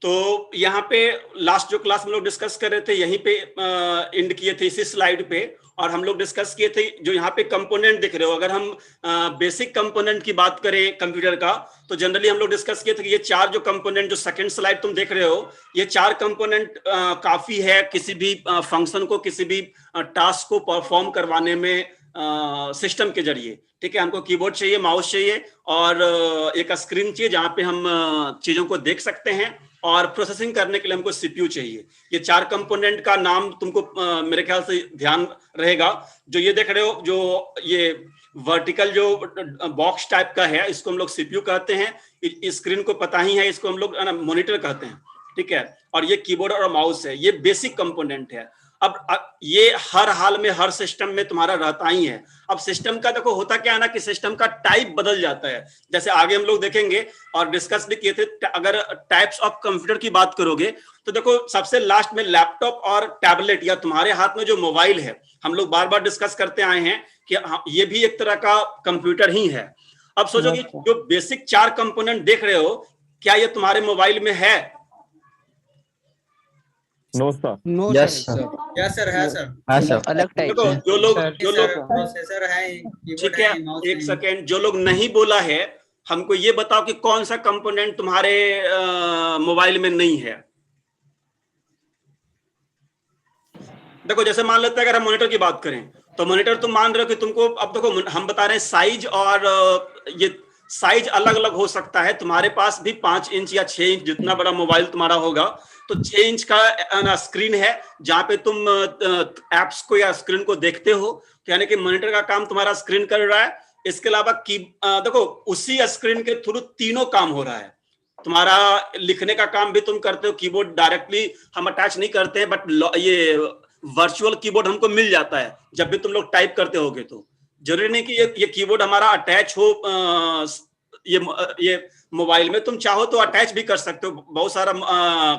तो यहाँ पे लास्ट जो क्लास में लोग डिस्कस कर रहे थे यहीं पे एंड किए थे इसी स्लाइड पे, और हम लोग डिस्कस किए थे जो यहाँ पे कंपोनेंट दिख रहे हो, अगर हम बेसिक कंपोनेंट की बात करें कंप्यूटर का, तो जनरली हम लोग डिस्कस किए थे कि ये चार जो कंपोनेंट, जो सेकंड स्लाइड तुम देख रहे हो, ये चार कंपोनेंट काफी है किसी भी फंक्शन को, किसी भी टास्क को परफॉर्म करवाने में सिस्टम के जरिए। ठीक है, हमको कीबोर्ड चाहिए, माउस चाहिए और एक स्क्रीन चाहिए जहां पे हम चीजों को देख सकते हैं, और प्रोसेसिंग करने के लिए हमको सीपीयू चाहिए। ये चार कंपोनेंट का नाम तुमको मेरे ख्याल से ध्यान रहेगा। जो ये देख रहे हो, जो ये वर्टिकल जो बॉक्स टाइप का है, इसको हम लोग सीपीयू कहते हैं। स्क्रीन को पता ही है, इसको हम लोग मॉनिटर कहते हैं। ठीक है, और ये कीबोर्ड और माउस है, ये बेसिक कंपोनेंट है। अब ये हर हाल में हर सिस्टम में तुम्हारा रहता ही है। अब सिस्टम का देखो होता क्या है ना कि सिस्टम का टाइप बदल जाता है, जैसे आगे हम लोग देखेंगे और डिस्कस भी किए थे। अगर टाइप्स ऑफ कंप्यूटर की बात करोगे तो देखो सबसे लास्ट में लैपटॉप और टैबलेट, या तुम्हारे हाथ में जो मोबाइल है, हम लोग बार बार डिस्कस करते आए हैं कि ये भी एक तरह का कंप्यूटर ही है। अब सोचो कि जो बेसिक चार कंपोनेंट देख रहे हो, क्या ये तुम्हारे मोबाइल में है? No sir. No yes sir. Yes sir, है सर। हाँ सर। अलग टाइप देखो से। जो लोग प्रोसेसर है, कीबोर्ड ठीक है, है, माउस एक है। सेकेंड, जो लोग नहीं बोला है हमको ये बताओ कि कौन सा कंपोनेंट तुम्हारे मोबाइल में नहीं है। देखो जैसे मान लेते हैं अगर हम मॉनिटर की बात करें, तो मॉनिटर तुम मान रहे हो कि तुमको, अब देखो हम बता रहे हैं साइज, और ये साइज अलग अलग हो सकता है। तुम्हारे पास भी 5 इंच या 6 इंच जितना बड़ा मोबाइल तुम्हारा होगा, तो 6 इंच का स्क्रीन है जहां पे तुम एप्स को या स्क्रीन को देखते हो, तो यानी कि मॉनिटर का काम तुम्हारा स्क्रीन कर रहा है। इसके अलावा देखो उसी स्क्रीन के थ्रू तीनों काम हो रहा है। तुम्हारा लिखने का काम भी तुम करते हो, कीबोर्ड डायरेक्टली हम अटैच नहीं करते हैं, बट ये वर्चुअल कीबोर्ड हमको मिल जाता है जब भी तुम लोग टाइप करते होगे। तो जरूरी नहीं कि ये कीबोर्ड हमारा अटैच हो ये मोबाइल में, तुम चाहो तो अटैच भी कर सकते हो। बहुत सारा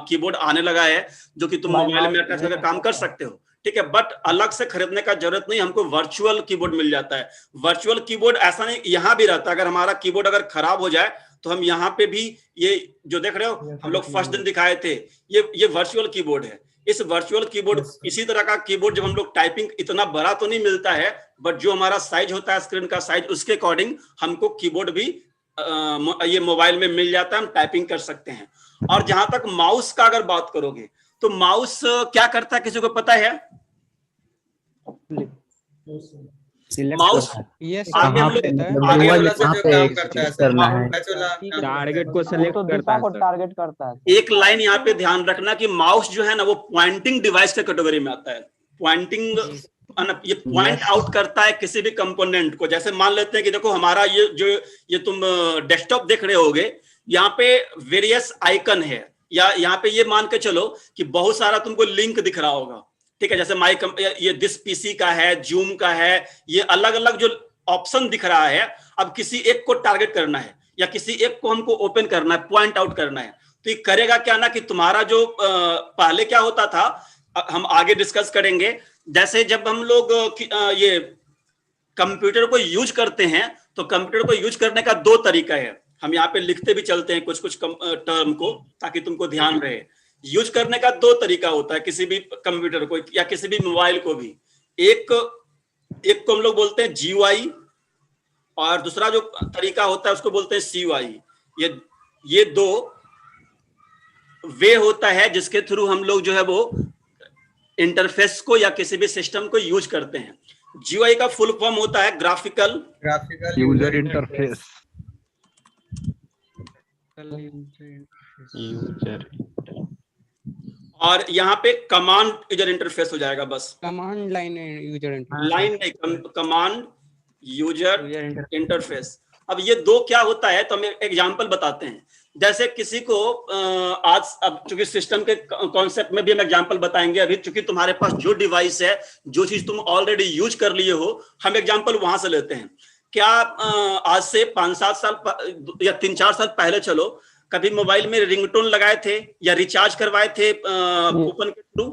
कीबोर्ड आने लगा है जो कि तुम मोबाइल में अटैच करके काम कर सकते हो। ठीक है, बट अलग से खरीदने का जरूरत नहीं, हमको वर्चुअल कीबोर्ड मिल जाता है। वर्चुअल कीबोर्ड ऐसा नहीं, यहाँ भी रहता है। अगर हमारा कीबोर्ड अगर खराब हो जाए तो हम यहाँ पे भी, ये जो देख रहे हो हम लोग फर्स्ट दिन दिखाए थे, ये वर्चुअल कीबोर्ड है। इस वर्चुअल कीबोर्ड, इसी तरह का कीबोर्ड जब हम लोग टाइपिंग, इतना बड़ा तो नहीं मिलता है, बट जो हमारा साइज होता है स्क्रीन का साइज, उसके अकॉर्डिंग हमको कीबोर्ड भी ये मोबाइल में मिल जाता है, हम टाइपिंग कर सकते हैं। और जहां तक माउस का अगर बात करोगे तो माउस क्या करता है, किसी को पता है? माउस आगे हम टारगेट को सेलेक्ट करता है, टारगेट करता है। एक लाइन यहाँ पे ध्यान रखना कि माउस जो है ना वो पॉइंटिंग डिवाइस के कैटेगरी में आता है। पॉइंटिंग, ये पॉइंट आउट करता है किसी भी कंपोनेंट को। जैसे मान लेते हैं कि देखो हमारा ये तुम डेस्कटॉप देख रहे होगे, यहाँ पे वेरियस आइकन है, या यहाँ पे ये मान के चलो कि बहुत सारा तुमको लिंक दिख रहा होगा। ठीक है, जैसे ये दिस पीसी का है, जूम का है, ये अलग अलग जो ऑप्शन दिख रहा है। अब किसी एक को टारगेट करना है या किसी एक को हमको ओपन करना है, पॉइंट आउट करना है, तो ये करेगा क्या ना कि तुम्हारा जो पहले क्या होता था, हम आगे डिस्कस करेंगे। जैसे जब हम लोग ये कंप्यूटर को यूज करते हैं, तो कंप्यूटर को यूज करने का 2 तरीका है। हम यहाँ पे लिखते भी चलते हैं कुछ कुछ टर्म को, ताकि तुमको ध्यान रहे। यूज करने का 2 तरीका होता है किसी भी कंप्यूटर को या किसी भी मोबाइल को भी। एक को हम लोग बोलते हैं GUI, और दूसरा जो तरीका होता है उसको बोलते हैं CUI। ये 2 वे होता है जिसके थ्रू हम लोग जो है वो इंटरफेस को या किसी भी सिस्टम को यूज करते हैं। GUI का फुल फॉर्म होता है ग्राफिकल यूजर इंटरफेस। और यहाँ पे कमांड यूजर इंटरफेस हो जाएगा, बस command line user interface, line नहीं, कमांड यूजर इंटरफेस। अब ये 2 क्या होता है, तो हम एग्जांपल बताते हैं। जैसे किसी को अब चूंकि सिस्टम के कॉन्सेप्ट में भी हम एग्जांपल बताएंगे। अभी चूंकि तुम्हारे पास जो डिवाइस है, जो चीज तुम ऑलरेडी यूज कर लिए हो, हम एग्जांपल वहां से लेते हैं। क्या आज से 5-7 साल या 3-4 साल पहले चलो, कभी मोबाइल में रिंगटोन लगाए थे या रिचार्ज करवाए थे कूपन के थ्रू?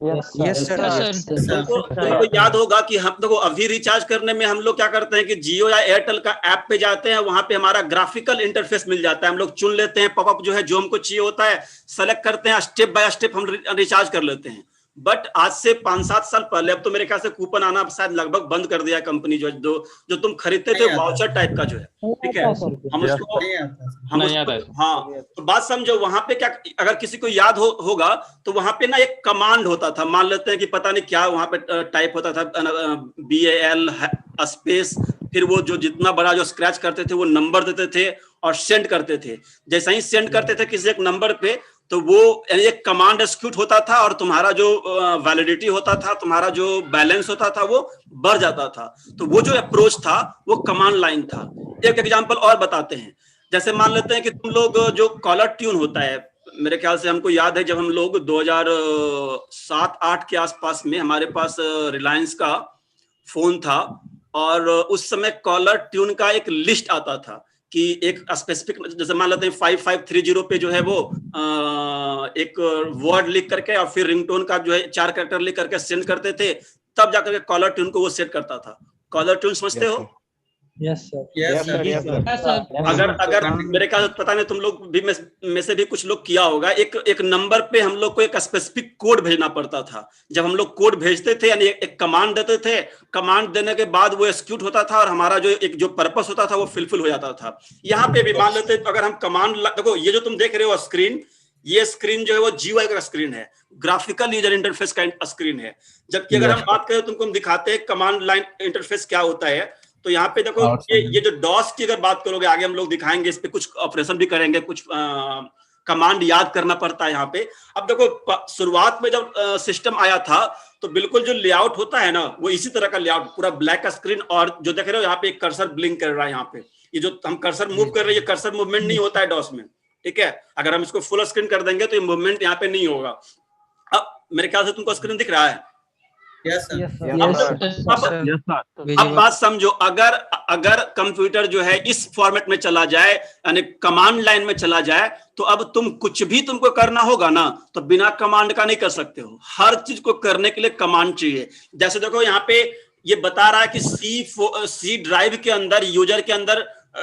Yes sir. तुमको याद होगा कि हम देखो अभी रिचार्ज करने में हम लोग क्या करते हैं कि जियो या एयरटेल का ऐप पे जाते हैं, वहां पे हमारा ग्राफिकल इंटरफेस मिल जाता है, हम लोग चुन लेते हैं, पॉपअप जो है जो हमको चाहिए होता है सेलेक्ट करते हैं, स्टेप बाय स्टेप हम रिचार्ज कर लेते हैं। बट आज से 5-7 साल पहले, अब तो मेरे ख्याल से कूपन आना शायद लगभग बंद कर दिया है कंपनी, जो तुम खरीदते थे वाउचर टाइप का जो है, ठीक है, हम उसको हाँ। तो बात समझो, वहां पे क्या, अगर किसी को याद होगा तो वहां पे ना एक कमांड होता था, मान लेते हैं कि पता नहीं क्या वहां पे टाइप होता था, BAL स्पेस, फिर वो जो जितना बड़ा जो स्क्रैच करते थे वो नंबर देते थे और सेंड करते थे। जैसे ही सेंड करते थे किसी एक नंबर पे, तो वो एक कमांड एक्सिक्यूट होता था और तुम्हारा जो वैलिडिटी होता था, तुम्हारा जो बैलेंस होता था वो बढ़ जाता था। तो वो जो अप्रोच था वो कमांड लाइन था। एक एग्जांपल और बताते हैं, जैसे मान लेते हैं कि तुम लोग जो कॉलर ट्यून होता है, मेरे ख्याल से हमको याद है जब हम लोग 2007-8 के आसपास में हमारे पास रिलायंस का फोन था, और उस समय कॉलर ट्यून का एक लिस्ट आता था कि एक स्पेसिफिक, जैसे मान लेते हैं 5530 पे जो है वो एक वर्ड लिख करके और फिर रिंगटोन का जो है 4 कैरेक्टर लिख करके सेंड करते थे, तब जाकर के कॉलर ट्यून को वो सेट करता था। कॉलर ट्यून समझते हो? Yes sir. अगर मेरे ख्याल पता नहीं, तुम लोग भी में से भी कुछ लोग किया होगा, एक नंबर पे हम लोग को एक स्पेसिफिक कोड भेजना पड़ता था। जब हम लोग कोड भेजते थे, यानी एक कमांड देते थे, कमांड देने के बाद वो एक्सिक्यूट होता था और हमारा जो पर्पस होता था वो फुलफिल हो जाता था। यहाँ पे भी मान लेते, अगर हम कमांड, देखो ये जो तुम देख रहे हो स्क्रीन, ये स्क्रीन जो है वो GUI का स्क्रीन है, ग्राफिकल यूजर इंटरफेस का स्क्रीन है। जबकि अगर हम बात करें, तुमको हम दिखाते हैं कमांड लाइन इंटरफेस क्या होता है। तो यहाँ पे देखो, ये जो डॉस की अगर बात करोगे, आगे हम लोग दिखाएंगे, इस पे कुछ ऑपरेशन भी करेंगे, कुछ कमांड याद करना पड़ता है यहाँ पे। अब देखो, शुरुआत में जब सिस्टम आया था तो बिल्कुल जो लेआउट होता है ना, वो इसी तरह का लेआउट, पूरा ब्लैक स्क्रीन, और जो देख रहे हो यहाँ पे एक कर्सर ब्लिंक कर रहा है। यहाँ पे ये जो हम कर्सर मूव कर रहे हैं, ये कर्सर मूवमेंट नहीं होता है डॉस में, ठीक है। अगर हम इसको फुल स्क्रीन कर देंगे तो ये मूवमेंट यहाँ पे नहीं होगा। अब मेरे ख्याल से तुमको स्क्रीन दिख रहा है? Yes sir. अब बात समझो, अगर कंप्यूटर जो है इस फॉर्मेट में चला जाए, यानी कमांड लाइन में चला जाए, तो अब तुम कुछ भी तुमको करना होगा ना, तो बिना कमांड का नहीं कर सकते हो। हर चीज को करने के लिए कमांड चाहिए। जैसे देखो यहाँ पे ये बता रहा है कि सी ड्राइव के अंदर, यूजर के अंदर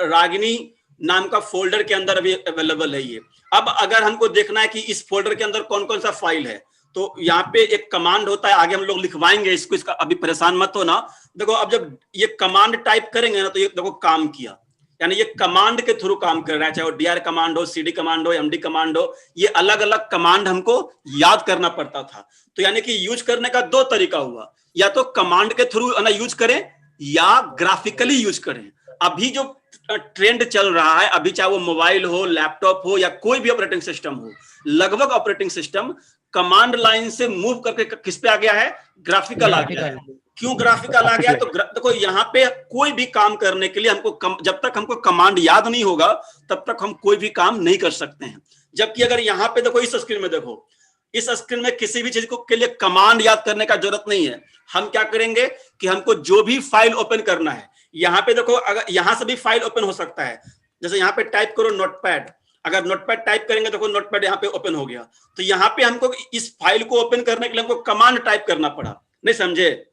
रागिनी नाम का फोल्डर के अंदर अभी अवेलेबल है ये। अब अगर हमको देखना है कि इस फोल्डर के अंदर कौन कौन सा फाइल है, तो यहाँ पे एक कमांड होता है, आगे हम लोग लिखवाएंगे इसको, इसका अभी परेशान मत हो ना। देखो, अब जब ये कमांड टाइप करेंगे ना, तो ये देखो काम किया, यानी ये कमांड के थ्रू काम कर रहा है, चाहे वो DR कमांड हो, CD कमांड हो, MD कमांड हो, ये अलग अलग कमांड हमको याद करना पड़ता था। तो यानी कि यूज करने का 2 तरीका हुआ, या तो कमांड के थ्रू यूज करें या ग्राफिकली यूज करें। अभी जो ट्रेंड चल रहा है, अभी चाहे वो मोबाइल हो, लैपटॉप हो, या कोई भी ऑपरेटिंग सिस्टम हो, लगभग ऑपरेटिंग सिस्टम कमांड लाइन से मूव करके किस पे आ गया है? ग्राफिकल आ गया है। क्यों ग्राफिकल आ गया? तो देखो, यहाँ पे कोई भी काम करने के लिए हमको जब तक हमको कमांड याद नहीं होगा, तब तक हम कोई भी काम नहीं कर सकते हैं। जबकि अगर यहाँ पे देखो, इस स्क्रीन में देखो, इस स्क्रीन में किसी भी चीज को के लिए कमांड याद करने का जरूरत नहीं है। हम क्या करेंगे कि हमको जो भी फाइल ओपन करना है, यहाँ पे देखो, अगर यहाँ से भी फाइल ओपन हो सकता है। जैसे यहाँ पे टाइप करो नोटपैड, अगर नोटपैड टाइप करेंगे, देखो नोटपैड यहाँ पे ओपन हो गया। तो यहाँ पे हमको इस फाइल को ओपन करने के लिए हमको कमांड टाइप करना पड़ा। नहीं समझे?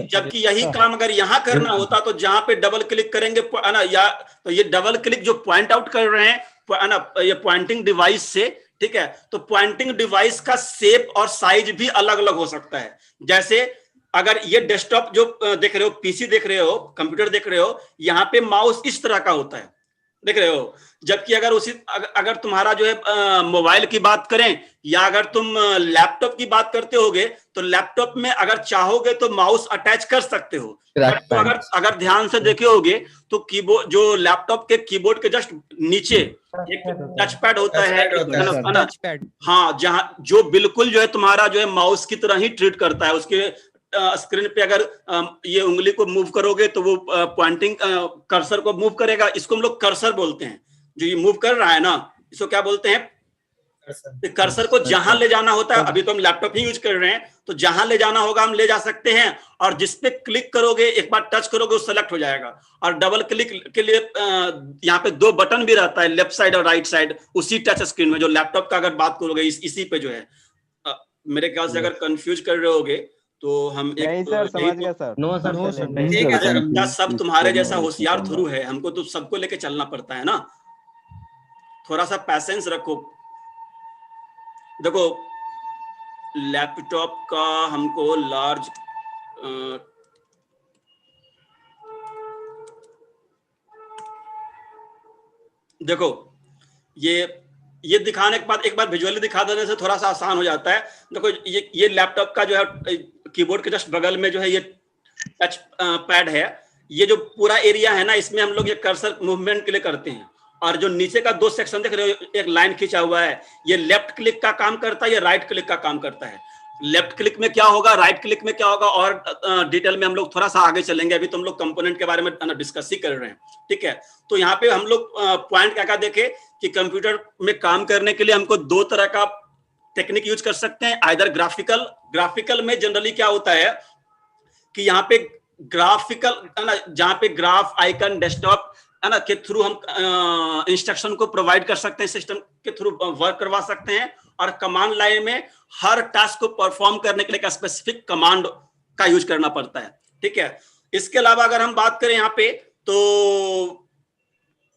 जबकि यही काम अगर यहाँ करना होता, तो जहां पे डबल क्लिक करेंगे ना, या तो ये डबल क्लिक जो पॉइंट आउट कर रहे हैं ना, ये पॉइंटिंग डिवाइस से, ठीक है, तो पॉइंटिंग डिवाइस का शेप और साइज भी अलग अलग हो सकता है। जैसे अगर ये डेस्कटॉप जो देख रहे हो, PC देख रहे हो, कंप्यूटर देख रहे हो, यहाँ पे माउस इस तरह का होता है, देख रहे हो। जबकि अगर तुम्हारा जो है मोबाइल की बात करें, या अगर तुम लैपटॉप की बात करते होगे, तो लैपटॉप में अगर चाहोगे तो माउस अटैच कर सकते हो। तो अगर ध्यान से देखे होगे, तो कीबोर्ड, जो लैपटॉप के कीबोर्ड के जस्ट नीचे एक टच पैड होता है, हाँ, जहां जो बिल्कुल जो है तुम्हारा जो है माउस की तरह ही ट्रीट करता है। उसके स्क्रीन पे अगर ये उंगली को मूव करोगे तो वो पॉइंटिंग कर्सर को मूव करेगा। इसको हम लोग कर्सर बोलते हैं। जो ये मूव कर रहा है ना, इसको क्या बोलते हैं? कर्सर को जहां ले जाना होता है, अभी तो हम लैपटॉप ही यूज कर रहे हैं, तो जहां ले जाना होगा हम ले जा सकते हैं, और जिस पे क्लिक करोगे, एक बार टच करोगे, वो सेलेक्ट हो जाएगा। और डबल क्लिक के लिए यहाँ पे 2 बटन भी रहता है, लेफ्ट साइड और राइट साइड, उसी टच स्क्रीन में। जो लैपटॉप का अगर बात करोगे इसी पे जो है, मेरे ख्याल से अगर कंफ्यूज कर रहे होगे तो हम एक नहीं सर, समझ गया सर। नो सर ठीक है सर। क्या सब तुम्हारे जैसा होशियार थोड़ू है, हमको तो सबको लेके चलना पड़ता है ना, थोड़ा सा पैसेंस रखो। देखो लैपटॉप का हमको लार्ज देखो ये दिखाने के बाद एक बार विजुअली दिखा देने से थोड़ा सा आसान हो जाता है। देखो ये लैपटॉप का जो है कीबोर्ड के जस्ट बगल में जो है ये टच पैड है, ये जो पूरा एरिया है ना, इसमें हम लोग ये कर्सर मूवमेंट के लिए करते हैं। और जो नीचे का 2 सेक्शन देख रहे हो, एक लाइन खींचा हुआ है, ये लेफ्ट क्लिक का काम करता है, ये राइट क्लिक का काम करता है। लेफ्ट क्लिक में क्या होगा, राइट क्लिक में क्या होगा, और डिटेल में हम लोग थोड़ा सा आगे चलेंगे, अभी तो हम लोग कंपोनेंट के बारे में डिस्कस ही कर रहे हैं, ठीक है। तो यहाँ पे हम लोग पॉइंट क्या देखे कि कंप्यूटर में काम करने के लिए हमको 2 तरह का टेक्निक यूज कर सकते हैं। आइदर ग्राफिकल में जनरली क्या होता है कि यहाँ पे ग्राफिकल है ना, जहाँ पे ग्राफ आइकन डेस्कटॉप है ना के थ्रू हम इंस्ट्रक्शन को प्रोवाइड कर सकते हैं, सिस्टम के थ्रू वर्क करवा सकते हैं। और कमांड लाइन में हर टास्क को परफॉर्म करने के लिए एक स्पेसिफिक कमांड का यूज करना पड़ता है, ठीक है। इसके अलावा अगर हम बात करें यहाँ पे, तो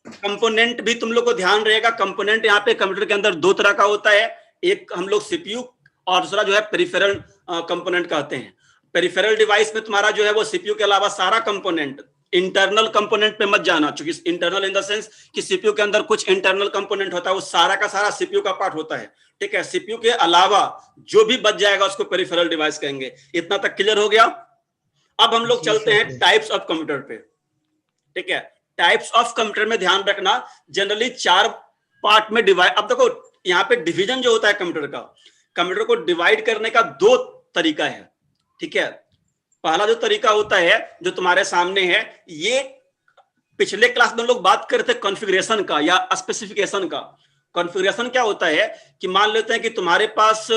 कंपोनेंट भी तुम लोग को ध्यान रहेगा। कंपोनेंट यहाँ पे कंप्यूटर के अंदर 2 तरह का होता है, एक हम लोग सीपीयू और दूसरा जो है पेरिफेरल कंपोनेंट कहते हैं। पेरिफेरल डिवाइस में तुम्हारा जो है वो सीपीयू के अलावा सारा कंपोनेंट, इंटरनल कंपोनेंट पे मत जाना, क्योंकि इंटरनल इन द सेंस कि सीपीयू के अंदर कुछ इंटरनल कंपोनेंट होता है, वो सारा का सारा सीपीयू का पार्ट होता है, ठीक है। सीपीयू के अलावा जो भी बच जाएगा उसको पेरिफेरल डिवाइस कहेंगे। इतना तक क्लियर हो गया। अब हम लोग चलते हैं टाइप्स ऑफ कंप्यूटर पे, ठीक है। टाइप्स ऑफ कंप्यूटर में ध्यान रखना, जनरली 4 पार्ट में डिवाइड। अब देखो यहाँ पे डिवीजन जो होता है कंप्यूटर को डिवाइड करने का 2 तरीका है, ठीक है। पहला जो तरीका होता है जो तुम्हारे सामने है, ये पिछले क्लास में लोग बात करते थे कॉन्फ़िगरेशन का या स्पेसिफिकेशन का। कॉन्फ़िगरेशन क्या होता है कि मान लेते हैं कि तुम्हारे पास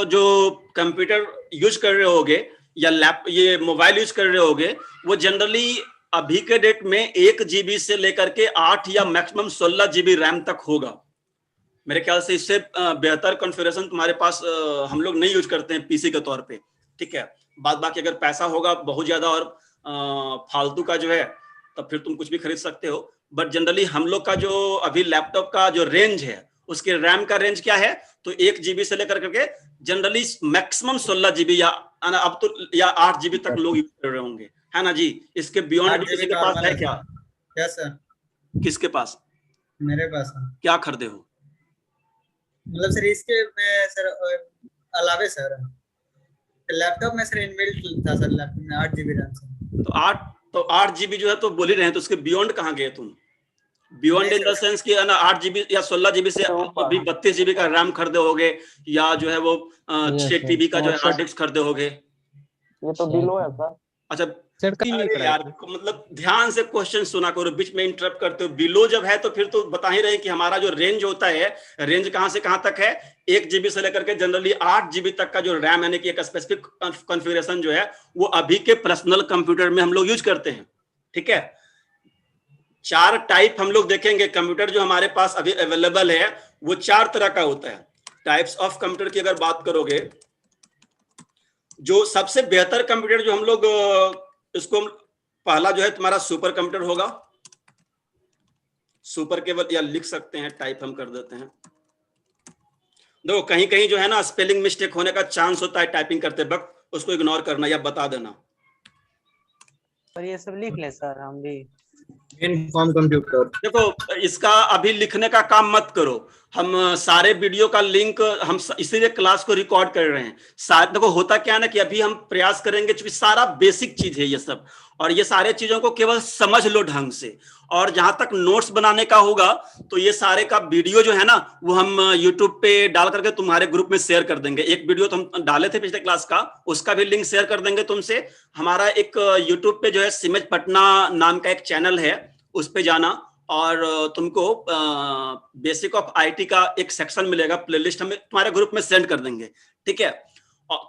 जो कंप्यूटर यूज कर रहे होगे या ये मोबाइल यूज कर रहे होगे, वो जनरली अभी के डेट में 1 GB से लेकर के 8 या मैक्सिमम 16 GB रैम तक होगा। मेरे ख्याल से इससे बेहतर कॉन्फ़िगरेशन तुम्हारे पास हम लोग नहीं यूज करते हैं पीसी के तौर पे, ठीक है। बाद बाकी अगर पैसा होगा बहुत ज्यादा और फालतू का जो है, तब फिर तुम कुछ भी खरीद सकते हो। बट जनरली हम लोग का जो अभी लैपटॉप का जो रेंज है, उसके रैम का रेंज क्या है, तो 1 GB से लेकर करके जनरली मैक्सिमम 16 GB या अब तो या 8 GB तक लोग यूज कर रहे होंगे, है ना जी। इसके बियॉन्ड किसी के पास है क्या? Yes sir. किसके पास? मेरे पास है। क्या खरीदे हो? मतलब सर इसके में सर अलावे सर लैपटॉप में सर इनबिल्ट था सर, लैपटॉप में 8 GB रैम सर। तो 8 GB जो है तो बोल ही रहे हैं, तो उसके बियॉन्ड कहाँ गए तुम? बियॉन्ड इन द सेंस कि ना 8 GB या 16 GB से अभी 32 GB का रैम खरीदे होगे, या जो है वो 6 TB का जो है हार्ड डिस्क खरीदे होगे। ये तो बिलो है सर। अच्छा सर अरे यार, मतलब ध्यान से क्वेश्चन सुना करो, बीच में इंटरप्ट करते हो। बिलो जब है तो फिर तो बता ही रहे कि हमारा जो रेंज होता है, रेंज कहां से कहां तक है, 1 GB से लेकर के जनरली 8 GB तक का जो रैम, यानी कि एक स्पेसिफिक कॉन्फ़िगरेशन जो है वो अभी के पर्सनल कंप्यूटर में हम लोग यूज करते हैं, ठीक है। 4 टाइप हम लोग देखेंगे कंप्यूटर जो हमारे पास अभी अवेलेबल है, वो 4 तरह का होता है। टाइप्स ऑफ कंप्यूटर की अगर बात करोगे, जो सबसे बेहतर कंप्यूटर जो हम लोग इसको पहला जो है तुम्हारा सुपर कंप्यूटर होगा। सुपर केवल या लिख सकते हैं, टाइप हम कर देते हैं। देखो कहीं कहीं जो है ना स्पेलिंग मिस्टेक होने का चांस होता है टाइपिंग करते वक्त, उसको इग्नोर करना या बता देना। पर ये सब लिख ले सर हम भी। Inform computer. देखो इसका अभी लिखने का काम मत करो, हम सारे वीडियो का लिंक हम इसीलिए क्लास को रिकॉर्ड कर रहे हैं। देखो होता क्या है ना कि अभी हम प्रयास करेंगे, क्योंकि सारा बेसिक चीज है ये सब, और ये सारे चीजों को केवल समझ लो ढंग से। और जहां तक नोट्स बनाने का होगा तो ये सारे का वीडियो जो है ना वो हम यूट्यूब पे डाल करके तुम्हारे ग्रुप में शेयर कर देंगे। एक वीडियो तो हम डाले थे पिछले क्लास का, उसका भी लिंक शेयर कर देंगे तुमसे। हमारा एक यूट्यूब पे जो है सिमज पटना नाम का एक चैनल है, उस पे जाना और तुमको बेसिक ऑफ आईटी का एक सेक्शन मिलेगा, प्लेलिस्ट हमें तुम्हारे ग्रुप में सेंड कर देंगे, ठीक है।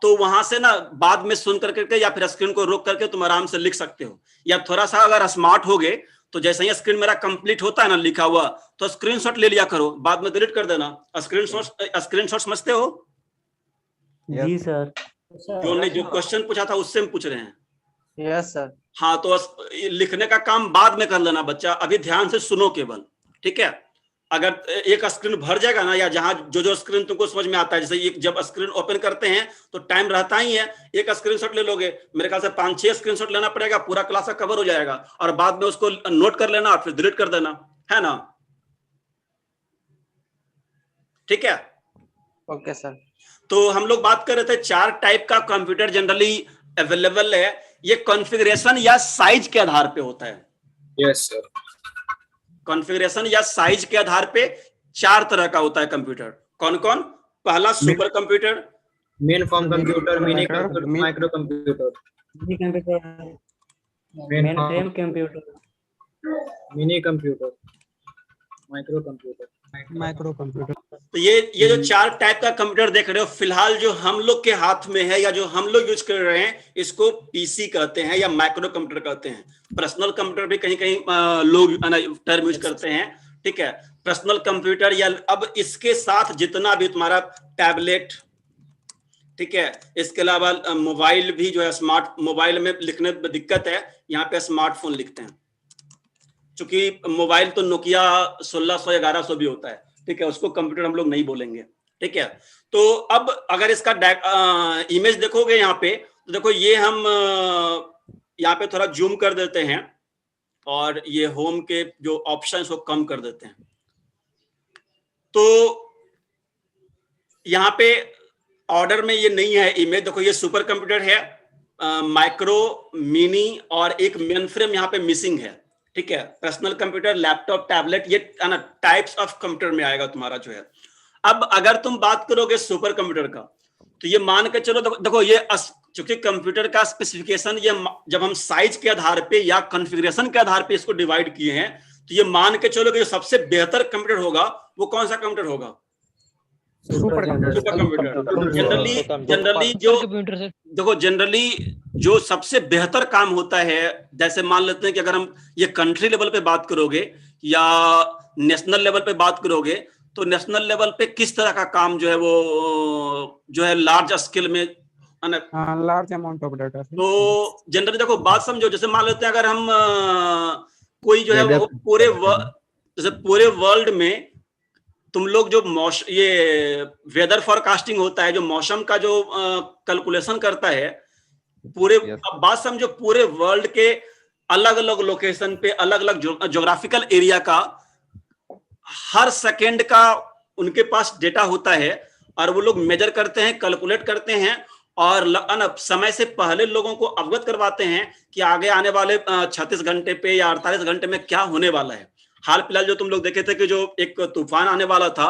तो वहां से ना बाद में सुन करके या फिर स्क्रीन को रोक करके तुम आराम से लिख सकते हो, या थोड़ा सा अगर स्मार्ट हो गए तो जैसे ही स्क्रीन मेरा कंप्लीट होता है ना लिखा हुआ, तो स्क्रीनशॉट ले लिया करो, बाद में डिलीट कर देना। स्क्रीनशॉट समझते हो? जी सर। जो ने जो क्वेश्चन पूछा था उससे हम पूछ रहे हैं। Yes sir. हाँ, तो लिखने का काम बाद में कर लेना बच्चा, अभी ध्यान से सुनो केवल, ठीक है। अगर एक स्क्रीन भर जाएगा ना, या जहां जो स्क्रीन तुमको समझ में आता है, जैसे एक जब स्क्रीन ओपन करते हैं तो टाइम रहता ही है, एक स्क्रीनशॉट ले लोगे, मेरे ख्याल से 5-6 स्क्रीनशॉट लेना पड़ेगा, पूरा क्लास का कवर हो जाएगा, और बाद में उसको नोट कर लेना और फिर डिलीट कर देना, है ना, ठीक है। Okay sir. तो हम लोग बात कर रहे थे 4 टाइप का कंप्यूटर जनरली अवेलेबल है, ये कॉन्फ़िगरेशन या साइज के आधार पे होता है। Yes sir. कॉन्फ़िगरेशन या साइज के आधार पे 4 तरह का होता है कंप्यूटर। कौन कौन? पहला super computer, main form computer, mini computer, micro computer, mini computer, main frame computer, mini computer, micro computer. तो ये जो 4 टाइप का कंप्यूटर देख रहे हो, फिलहाल जो हम लोग के हाथ में है या जो हम लोग यूज कर रहे हैं, इसको पीसी कहते हैं या माइक्रो कंप्यूटर कहते हैं। पर्सनल कंप्यूटर भी कहीं कहीं लोग टर्म यूज करते हैं, ठीक है। पर्सनल कंप्यूटर, या अब इसके साथ जितना भी तुम्हारा टैबलेट, ठीक है, इसके अलावा मोबाइल भी जो है, स्मार्ट मोबाइल में लिखने में दिक्कत है, यहाँ पे स्मार्टफोन लिखते हैं, क्योंकि मोबाइल तो नोकिया 1600 1100 भी होता है, ठीक है, उसको कंप्यूटर हम लोग नहीं बोलेंगे, ठीक है। तो अब अगर इसका इमेज देखोगे यहाँ पे, तो देखो ये हम यहाँ पे थोड़ा जूम कर देते हैं और ये होम के जो ऑप्शंस को कम कर देते हैं। तो यहाँ पे ऑर्डर में ये नहीं है इमेज, देखो ये सुपर कंप्यूटर है, माइक्रो, मिनी और एक मेन फ्रेम यहाँ पे मिसिंग है, ठीक है। पर्सनल कंप्यूटर, लैपटॉप, टैबलेट, ये टाइप्स ऑफ कंप्यूटर में आएगा तुम्हारा जो है। अब अगर तुम बात करोगे सुपर कंप्यूटर का, तो ये मान के चलो, देखो ये चूंकि कंप्यूटर का स्पेसिफिकेशन ये जब हम साइज के आधार पे या कॉन्फ़िगरेशन के आधार पे इसको डिवाइड किए हैं, तो ये मान के चलो कि जो सबसे बेहतर कंप्यूटर होगा वो कौन सा कंप्यूटर होगा? Super computer. जनरली जो देखो, जनरली जो सबसे बेहतर काम होता है, जैसे मान लेते हैं कि अगर हम ये कंट्री लेवल पे बात करोगे या नेशनल लेवल पे बात करोगे, तो नेशनल लेवल पे किस तरह का काम जो है वो जो है लार्ज स्केल में, लार्ज अमाउंट ऑफ डाटा। तो जनरली देखो बात समझो, जैसे मान लेते हैं अगर हम कोई जो है वो पूरे वर्ल्ड में तुम लोग जो ये वेदर फोरकास्टिंग होता है, जो मौसम का जो कैलकुलेशन करता है पूरे, अब बात समझो पूरे वर्ल्ड के अलग अलग लोकेशन पे अलग अलग ज्योग्राफिकल एरिया का हर सेकेंड का उनके पास डेटा होता है, और वो लोग मेजर करते हैं, कैलकुलेट करते हैं, और समय से पहले लोगों को अवगत करवाते हैं कि आगे आने वाले 36 घंटे पे या 48 घंटे में क्या होने वाला है। हाल फिलहाल जो तुम लोग देखे थे कि जो एक तूफान आने वाला था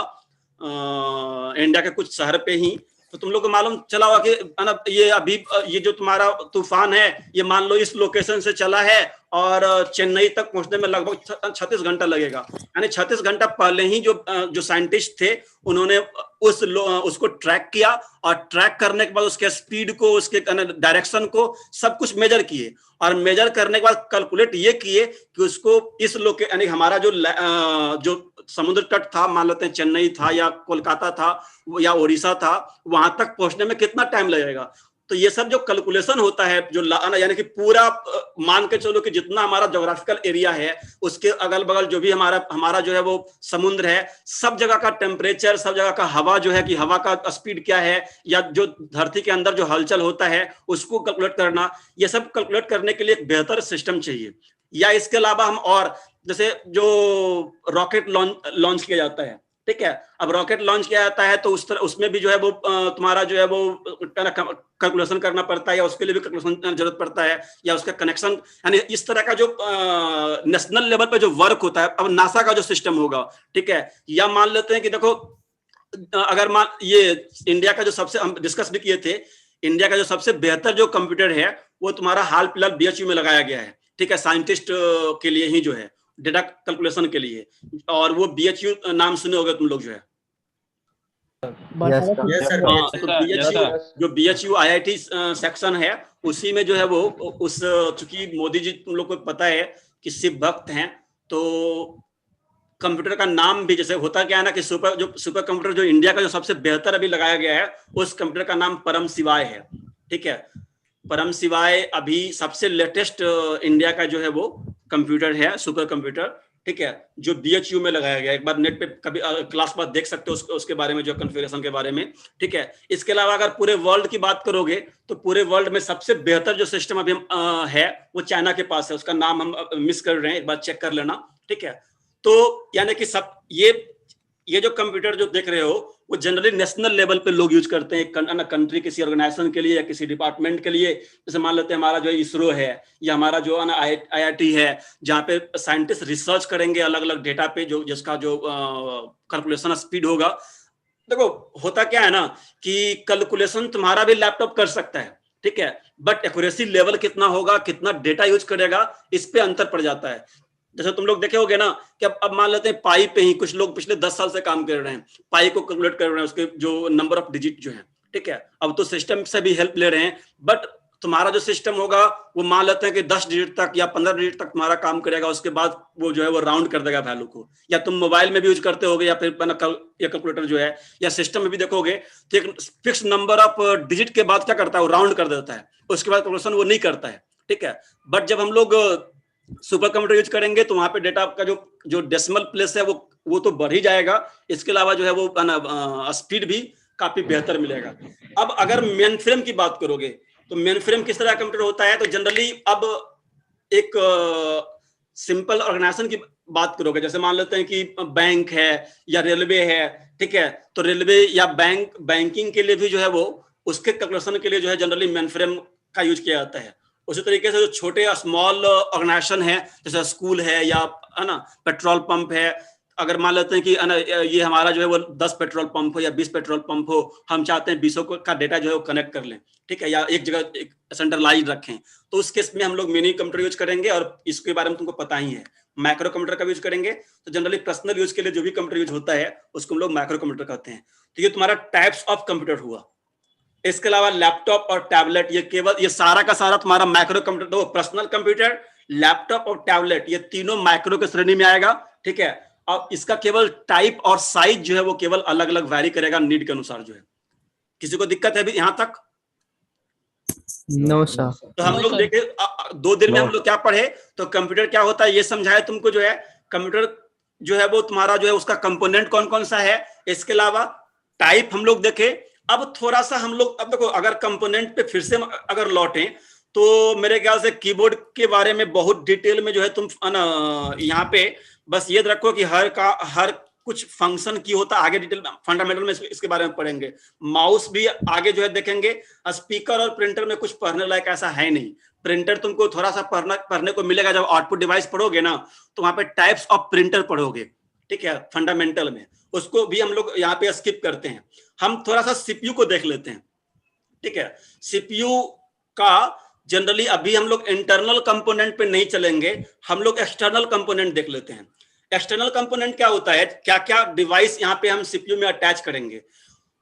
इंडिया के कुछ शहर पे ही, तो तुम लोग को मालूम चला होगा कि ये अभी ये जो तुम्हारा तूफान है, ये मान लो इस लोकेशन से चला है और चेन्नई तक पहुंचने में लगभग 36 घंटा लगेगा। यानी 36 घंटा पहले ही जो साइंटिस्ट थे उन्होंने उसको ट्रैक किया, और ट्रैक करने के बाद उसके स्पीड को, उसके डायरेक्शन को सब कुछ मेजर किए, और मेजर करने के बाद कैलकुलेट ये किए कि उसको इस यानी हमारा जो समुद्र तट था, मान लेते हैं चेन्नई था या कोलकाता था या उड़ीसा था, वहां तक पहुंचने में कितना टाइम लगेगा। तो ये सब जो कैलकुलेशन होता है, जो यानी कि पूरा मान के चलो कि जितना हमारा ज्योग्राफिकल एरिया है, उसके अगल बगल जो भी हमारा जो है वो समुद्र है, सब जगह का टेम्परेचर, सब जगह का हवा जो है कि हवा का स्पीड क्या है, या जो धरती के अंदर जो हलचल होता है उसको कैलकुलेट करना, ये सब कैलकुलेट करने के लिए एक बेहतर सिस्टम चाहिए। या इसके अलावा हम और जैसे जो रॉकेट लॉन्च किया जाता है, ठीक है, अब रॉकेट लॉन्च किया जाता है तो उसमें भी जो है वो तुम्हारा जो है वो कैलकुलेशन करना पड़ता है, या उसके लिए भी कैलकुलेशन जरूरत पड़ता है, या उसका कनेक्शन, यानी इस तरह का जो नेशनल लेवल पे जो वर्क होता है। अब नासा का जो सिस्टम होगा, ठीक है, या मान लेते हैं कि देखो अगर ये इंडिया का जो सबसे हम डिस्कस भी किए थे, इंडिया का जो सबसे बेहतर जो कंप्यूटर है वो तुम्हारा हाल फिलहाल BHU में लगाया गया है, ठीक है, साइंटिस्ट के लिए ही जो है डेटा कैलकुलेशन के लिए, और वो BHU नाम सुने होगे तुम लोग जो है। यस सर हाँ, तो BHU जो BHU IIT सेक्शन है उसी में जो है वो उस, चूंकि मोदी जी तुम लोग को पता है कि शिव भक्त हैं, तो कंप्यूटर का नाम भी जैसे होता क्या है ना कि सुपर कंप्यूटर जो इंडिया का जो सबसे बेहतर अभी लगाया गया है, उस कंप्यूटर का नाम परम शिवाय है। ठीक है, परम शिवाय अभी सबसे लेटेस्ट इंडिया का जो है वो कंप्यूटर है, सुपर कंप्यूटर। ठीक है, जो BHU में लगाया गया, एक बार नेट पे कभी क्लास बाद देख सकते हो उसके बारे में, जो कॉन्फ़िगरेशन के बारे में। ठीक है, इसके अलावा अगर पूरे वर्ल्ड की बात करोगे तो पूरे वर्ल्ड में सबसे बेहतर जो सिस्टम अभी है वो चाइना के पास है, उसका नाम हम मिस कर रहे हैं, एक बार चेक कर लेना। ठीक है, तो यानी कि सब ये जो कंप्यूटर जो देख रहे हो वो जनरली नेशनल लेवल पे लोग यूज करते हैं, कंट्री किसी ऑर्गेनाइजेशन के लिए या किसी डिपार्टमेंट के लिए। जैसे मान लेते हैं हमारा जो इसरो है या हमारा जो IIT है, जहाँ पे साइंटिस्ट रिसर्च करेंगे अलग अलग डेटा पे, जो जिसका जो कैलकुलेशन स्पीड होगा। देखो होता क्या है ना कि कैलकुलेशन तुम्हारा भी लैपटॉप कर सकता है, ठीक है, बट एक्यूरेसी लेवल कितना होगा, कितना डेटा यूज करेगा, इस पे अंतर पड़ जाता है। जैसे तुम लोग देखे होगे ना कि अब मान लेते हैं पाई पे ही कुछ लोग पिछले 10 साल से काम कर रहे हैं, पाई को कैलकुलेट कर रहे हैं, उसके जो नंबर ऑफ डिजिट जो है। ठीक है, अब तो सिस्टम से भी हेल्प ले रहे हैं, बट तुम्हारा जो सिस्टम होगा वो मान लेते हैं कि 10 डिजिट तक या 15 डिजिट तक तुम्हारा काम करेगा, उसके बाद वो जो है वो राउंड कर देगा वैल्यू को। या तुम मोबाइल में भी यूज करते होगे या फिर कैलकुलेटर जो है या सिस्टम में भी देखोगे तो एक फिक्स नंबर ऑफ डिजिट के बाद क्या करता है, वो राउंड कर देता है, उसके बाद कैलकुलेशन वो नहीं करता है। ठीक है, बट जब हम लोग सुपर कंप्यूटर यूज करेंगे तो वहां पे डेटा का जो डेसिमल प्लेस है वो तो बढ़ ही जाएगा, इसके अलावा जो है वो स्पीड भी काफी बेहतर मिलेगा। अब अगर मेन फ्रेम की बात करोगे तो मेन फ्रेम किस तरह का कंप्यूटर होता है, तो जनरली अब एक सिंपल ऑर्गेनाइजेशन की बात करोगे, जैसे मान लेते हैं कि बैंक है या रेलवे है। ठीक है, तो रेलवे या बैंकिंग के लिए भी जो है वो उसके कैलकुलेशन के लिए जो है जनरली मेन फ्रेम का यूज किया जाता है। उसी तरीके से जो छोटे स्मॉल ऑर्गेनाइजेशन है, जैसे स्कूल है या है ना पेट्रोल पंप है, अगर मान लेते हैं कि ये हमारा जो है वो 10 पेट्रोल पंप हो या 20 पेट्रोल पंप हो, हम चाहते हैं 20 का डेटा जो है वो कनेक्ट कर लें। ठीक है, या एक जगह एक सेंट्रलाइज रखें, तो उस केस में हम लोग मिनी कंप्यूटर यूज करेंगे, और इसके बारे में तुमको पता ही है। माइक्रो कंप्यूटर का यूज करेंगे, तो जनरली पर्सनल यूज के लिए जो भी कंप्यूटर यूज होता है उसको हम लोग माइक्रो कंप्यूटर कहते हैं। तो ये तुम्हारा टाइप्स ऑफ कंप्यूटर हुआ। इसके अलावा लैपटॉप और टैबलेट, ये सारा का सारा तुम्हारा माइक्रो कंप्यूटर, तो पर्सनल कंप्यूटर, लैपटॉप और टैबलेट, ये तीनों माइक्रो के श्रेणी में आएगा। ठीक है, और इसका केवल टाइप और साइज जो है वो केवल अलग अलग वैरी करेगा नीड के अनुसार जो है। किसी को दिक्कत है अभी यहां तक? No sir. तो हम लोग देखे 2 दिन में हम लोग क्या पढ़े, तो कंप्यूटर क्या होता है ये समझाया तुमको। जो है कंप्यूटर जो है वो तुम्हारा जो है उसका कंपोनेंट कौन कौन सा है, इसके अलावा टाइप हम लोग देखे। अब थोड़ा सा हम लोग, अब देखो अगर कंपोनेंट पे फिर से अगर लौटें तो मेरे ख्याल से कीबोर्ड के बारे में बहुत डिटेल में जो है तुम यहाँ पे बस ये रखो कि हर कुछ फंक्शन की होता, आगे डिटेल फंडामेंटल में इसके बारे में पढ़ेंगे। माउस भी आगे जो है देखेंगे। स्पीकर और प्रिंटर में कुछ पढ़ने लायक ऐसा है नहीं। प्रिंटर तुमको थोड़ा सा पढ़ने को मिलेगा, जब आउटपुट डिवाइस पढ़ोगे ना तो वहां पे टाइप्स ऑफ प्रिंटर पढ़ोगे। ठीक है, फंडामेंटल में उसको भी हम लोग यहाँ पे स्किप करते हैं। हम थोड़ा सा सीपीयू को देख लेते हैं। ठीक है, सीपीयू का जनरली अभी हम लोग इंटरनल कंपोनेंट पे नहीं चलेंगे, हम लोग एक्सटर्नल कंपोनेंट देख लेते हैं। एक्सटर्नल कंपोनेंट क्या होता है, क्या क्या डिवाइस यहाँ पे हम सीपीयू में अटैच करेंगे।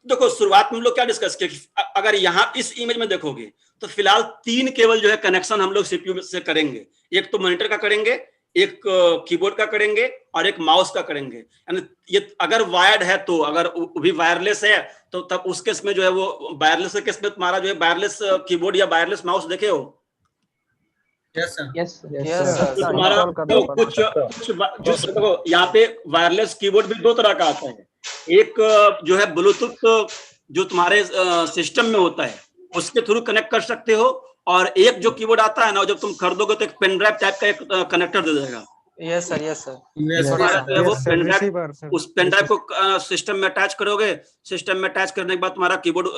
देखो शुरुआत में हम लोग क्या डिस्कस किए, अगर यहाँ इस इमेज में देखोगे तो फिलहाल 3 केवल जो है कनेक्शन हम लोग सीपीयू से करेंगे। एक तो मॉनिटर का करेंगे, एक कीबोर्ड का करेंगे और एक माउस का करेंगे। यानी ये अगर वायर्ड है तो, अगर भी वायरलेस है तो तब उस केस में जो है वो वायरलेस के केस में तुम्हारा जो है वायरलेस कीबोर्ड या वायरलेस माउस देखे हो। Yes sir. यस तुम्हारा तो कुछ देखो यहाँ पे वायरलेस कीबोर्ड भी 2 तरह का आता है। एक जो है ब्लूटूथ जो तुम्हारे सिस्टम में होता है उसके थ्रू कनेक्ट कर सकते हो, और एक जो कीबोर्ड आता है ना, जब तुम खरीदोगे तो एक पेन ड्राइव टाइप का एक कनेक्टर दे देगा। Yes sir. Yes sir. वो पेन ड्राइव, उस पेन ड्राइव को सिस्टम में अटैच करोगे। सिस्टम में अटैच करने के बाद तुम्हारा कीबोर्ड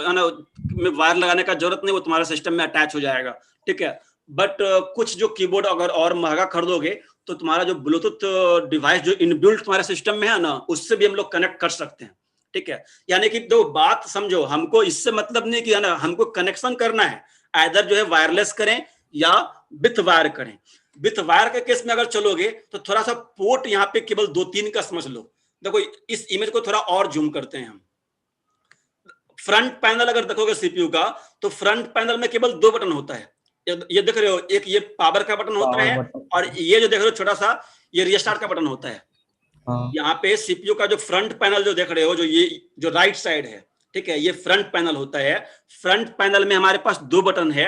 में वायर लगाने का जरूरत नहीं, वो तुम्हारा सिस्टम में अटैच हो जाएगा। ठीक है, बट कुछ जो कीबोर्ड अगर और महंगा खरीदोगे तो तुम्हारा जो ब्लूटूथ डिवाइस जो इनबिल्ट तुम्हारे सिस्टम में है ना, उससे भी हम लोग कनेक्ट कर सकते हैं। ठीक है, यानी कि दो बात समझो, हमको इससे मतलब नहीं कि है ना, हमको कनेक्शन करना है, आइदर जो है वायरलेस करें या विथ वायर करें। विथ वायर के केस में अगर चलोगे तो थोड़ा सा पोर्ट यहाँ पे केवल 2-3 का समझ लो। देखो इस इमेज को थोड़ा और जूम करते हैं हम। फ्रंट पैनल अगर देखोगे सीपीयू का, तो फ्रंट पैनल में केवल 2 बटन होता है। ये देख रहे हो, एक ये पावर का बटन होता है और ये जो देख रहे हो छोटा सा, ये रीस्टार्ट का बटन होता है। यहाँ पे सीपीयू का जो फ्रंट पैनल जो देख रहे हो, जो ये जो राइट साइड है, ठीक है, ये फ्रंट पैनल होता है। फ्रंट पैनल में हमारे पास 2 बटन है।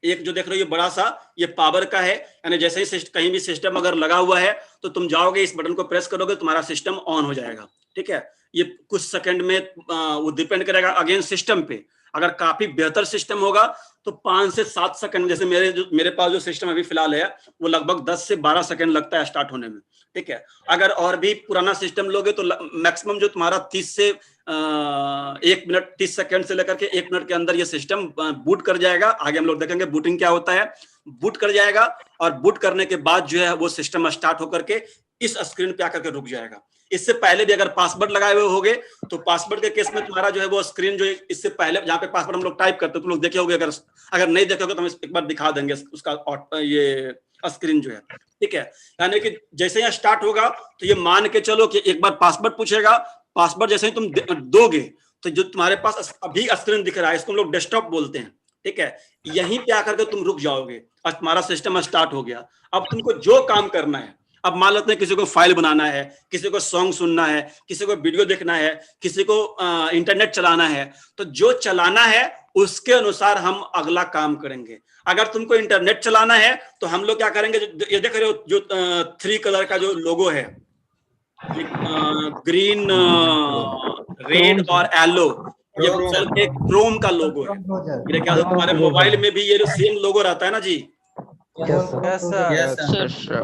एक जो देख रहे हो ये बड़ा सा, ये पावर का है, यानी जैसे ही कहीं भी सिस्टम अगर लगा हुआ है तो तुम जाओगे इस बटन को प्रेस करोगे, तुम्हारा सिस्टम ऑन हो जाएगा। ठीक है, ये कुछ सेकंड में वो डिपेंड करेगा अगेन सिस्टम पे। अगर काफी बेहतर सिस्टम होगा तो 5 से 7 सेकंड, जैसे मेरे पास जो सिस्टम अभी फिलहाल है वो लगभग 10 से 12 सेकंड लगता है स्टार्ट होने में। ठीक है, अगर और भी पुराना सिस्टम लोगे तो मैक्सिमम जो तुम्हारा 30 से 1 मिनट 30 सेकंड से लेकर के 1 मिनट के अंदर ये सिस्टम बूट कर जाएगा। आगे हम लोग देखेंगे बूटिंग क्या होता है। बूट कर जाएगा और बूट करने के बाद जो है वो सिस्टम स्टार्ट होकर के इस स्क्रीन पे आकर के रुक जाएगा। इससे पहले भी अगर पासवर्ड लगाए हुए होगे तो पासवर्ड के केस में तुम्हारा जो है वो स्क्रीन जो इससे पहले जहाँ पे पासवर्ड हम लोग टाइप करते हो, तुम लोग देखे होगे। अगर नहीं देखे होगे तो हम एक बार दिखा देंगे उसका ये स्क्रीन जो है। ठीक है, यानी कि जैसे यहाँ स्टार्ट होगा तो ये मान के चलो कि एक बार पासवर्ड पूछेगा। पासवर्ड जैसे ही तुम दोगे तो जो तुम्हारे पास अभी स्क्रीन दिख रहा है, इसको हम लोग डेस्कटॉप बोलते हैं। ठीक है, यहीं पे आकर के तुम रुक जाओगे और तुम्हारा सिस्टम स्टार्ट हो गया। अब तुमको जो काम करना है, अब मान लेते हैं किसी को फाइल बनाना है, किसी को सॉन्ग सुनना है, किसी को वीडियो देखना है, किसी को इंटरनेट चलाना है, तो जो चलाना है उसके अनुसार हम अगला काम करेंगे। अगर तुमको इंटरनेट चलाना है तो हम लोग क्या करेंगे, ये देख रहे हो जो 3 कलर का जो लोगो है, ग्रीन, रेड और येलो, ये क्रोम का लोगो है। मेरे ख्याल से तुम्हारे मोबाइल में भी ये जो सेम लोगो रहता है ना जी,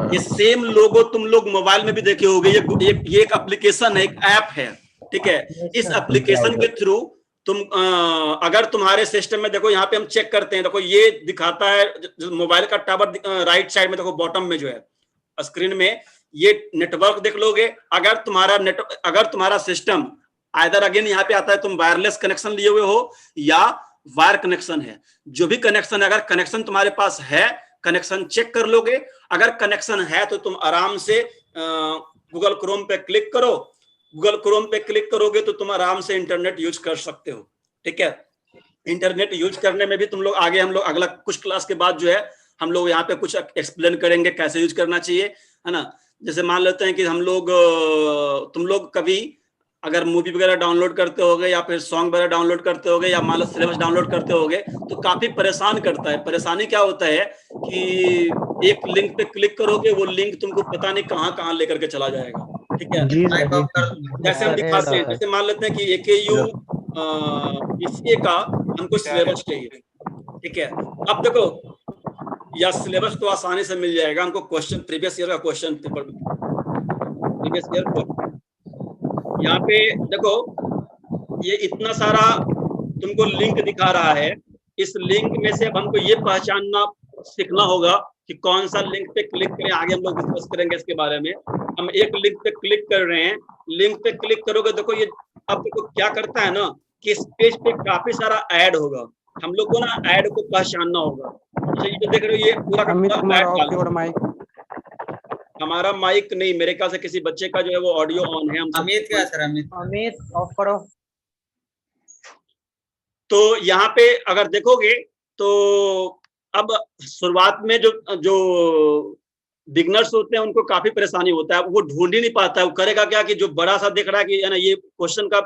ये सेम लोगो तुम लोग मोबाइल में भी देखे होंगे। ये एक एप्लीकेशन है, एक ऐप है। ठीक है, इस एप्लीकेशन के थ्रू तुम अगर तुम्हारे सिस्टम में देखो, यहाँ पे हम चेक करते हैं, देखो ये दिखाता है मोबाइल का टावर राइट साइड में, देखो बॉटम में जो है स्क्रीन में ये नेटवर्क देख लोगे। अगर तुम्हारा सिस्टम आइदर अगेन यहाँ पे आता है तुम वायरलेस कनेक्शन लिए हुए हो या वायर कनेक्शन है, जो भी कनेक्शन है, अगर कनेक्शन तुम्हारे पास है, कनेक्शन चेक कर लोगे। अगर कनेक्शन है तो तुम आराम से गूगल क्रोम पे क्लिक करो। गूगल क्रोम पे क्लिक करोगे तो तुम आराम से इंटरनेट यूज कर सकते हो। ठीक है, इंटरनेट यूज करने में भी तुम लोग आगे, हम लोग अगला कुछ क्लास के बाद जो है हम लोग यहाँ पे कुछ एक्सप्लेन करेंगे कैसे यूज करना चाहिए, है ना। जैसे मान लेते हैं कि तुम लोग कभी अगर मूवी वगैरह डाउनलोड करते होगे या फिर सॉन्ग वगैरह डाउनलोड करते होगे या मान लो सिलेबस डाउनलोड करते होगे तो काफी परेशान करता है। परेशानी क्या होता है कि एक लिंक पे क्लिक करोगे, वो लिंक तुमको पता नहीं कहाँ लेकर के चला जाएगा। ठीक है, जैसे हम दिखाते हैं, जैसे मान लेते हैं कि AKU इसके का हमको सिलेबस चाहिए। ठीक है, अब देखो या सिलेबस तो आसानी से मिल जाएगा हमको, क्वेश्चन प्रीवियस ईयर का क्वेश्चन पेपर, प्रीवियस ईयर यहाँ पे देखो ये इतना सारा तुमको लिंक दिखा रहा है। इस लिंक में से अब हमको ये पहचानना सीखना होगा कि कौन सा लिंक पे क्लिक करें। आगे हम लोग डिस्कस करेंगे इसके बारे में। हम एक लिंक पे क्लिक कर रहे हैं, लिंक पे क्लिक करोगे, देखो ये अब देखो क्या करता है ना कि इस पेज पे काफी सारा ऐड होगा। हम लोग को ना ऐड को पहचानना होगा। तो ये देख रहे हो ये पूरा का पूरा माइक, हमारा माइक नहीं, मेरे ख्याल से किसी बच्चे का जो है वो ऑडियो ऑन है। अमित क्या सर, अमित ऑफ करो। तो यहाँ पे अगर देखोगे तो अब शुरुआत में जो बिगनर्स होते हैं उनको काफी परेशानी होता है, वो ढूंढ ही नहीं पाता है। वो करेगा क्या कि जो बड़ा सा दिख रहा है कि है ना ये क्वेश्चन का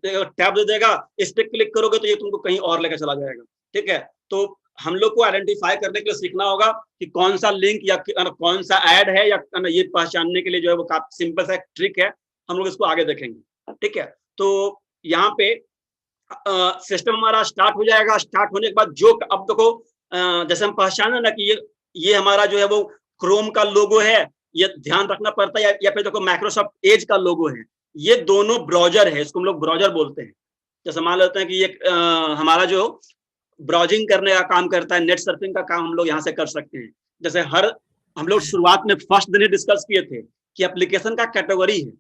टैब दे देगा, इस पे क्लिक करोगे तो ये तुमको कहीं और लेकर चला जाएगा। ठीक है, तो हम लोग को आइडेंटिफाई करने के लिए सीखना होगा कि कौन सा लिंक या कौन सा ऐड है, या ये पहचानने के लिए जो है वो काफी सिंपल सा ट्रिक है। हम लोग इसको आगे देखेंगे। ठीक है, तो यहाँ पे सिस्टम हमारा स्टार्ट हो जाएगा। स्टार्ट होने के बाद जो अब देखो जैसे हम पहचाना ना कि ये हमारा जो है वो क्रोम का लोगो है, ये ध्यान रखना पड़ता है, या फिर देखो माइक्रोसॉफ्ट एज का लोगो है। ये दोनों ब्राउजर है, इसको हम लोग ब्राउजर बोलते हैं। जैसे मान लेते हैं कि ये हमारा जो ब्राउजिंग करने का काम करता है, नेट सर्फिंग का काम हम लोग यहाँ से कर सकते हैं। जैसे हम लोग शुरुआत में फर्स्ट दिन ही डिस्कस किए थे कि एप्लीकेशन का कैटेगरी है।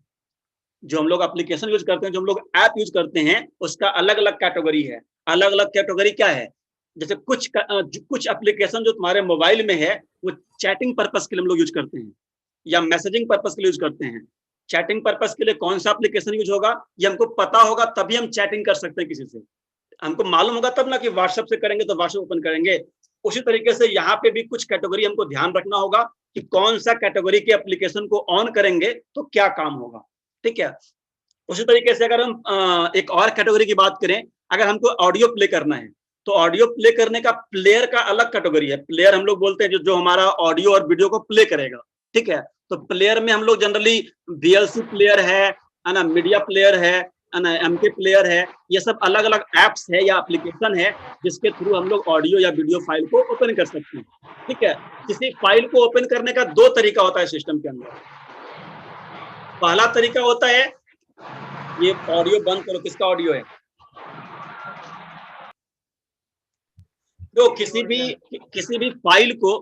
जो हम लोग एप्लीकेशन यूज करते हैं, जो हम लोग ऐप यूज करते हैं, उसका अलग अलग कैटेगरी है। अलग अलग कैटेगरी क्या है? जैसे कुछ एप्लीकेशन जो तुम्हारे मोबाइल में है वो चैटिंग पर्पस के लिए हम लोग यूज करते हैं या मैसेजिंग पर्पस के लिए यूज करते हैं। चैटिंग पर्पस के लिए कौन सा एप्लीकेशन यूज होगा ये हमको पता होगा, तभी हम चैटिंग कर सकते हैं किसी से। हमको मालूम होगा तब ना कि व्हाट्सएप से करेंगे तो व्हाट्सएप ओपन करेंगे। उसी तरीके से यहाँ पे भी कुछ कैटेगरी हमको ध्यान रखना होगा कि कौन सा कैटेगरी के एप्लीकेशन को ऑन करेंगे तो क्या काम होगा, ठीक है। उसी तरीके से अगर हम एक और कैटेगरी की बात करें, अगर हमको ऑडियो प्ले करना है तो ऑडियो प्ले करने का प्लेयर का अलग कैटेगरी है। प्लेयर हम लोग बोलते हैं जो हमारा ऑडियो और वीडियो को प्ले करेगा, ठीक है। तो प्लेयर में हम लोग जनरली VLC प्लेयर है ना, मीडिया प्लेयर है ना, MK प्लेयर है, ये सब अलग अलग एप्स है या एप्लीकेशन है जिसके थ्रू हम लोग ऑडियो या वीडियो फाइल को ओपन कर सकते हैं, ठीक है। किसी फाइल को ओपन करने का दो तरीका होता है सिस्टम के अंदर। पहला तरीका होता है, ये ऑडियो बंद करो, किसका ऑडियो है, तो किसी भी फाइल को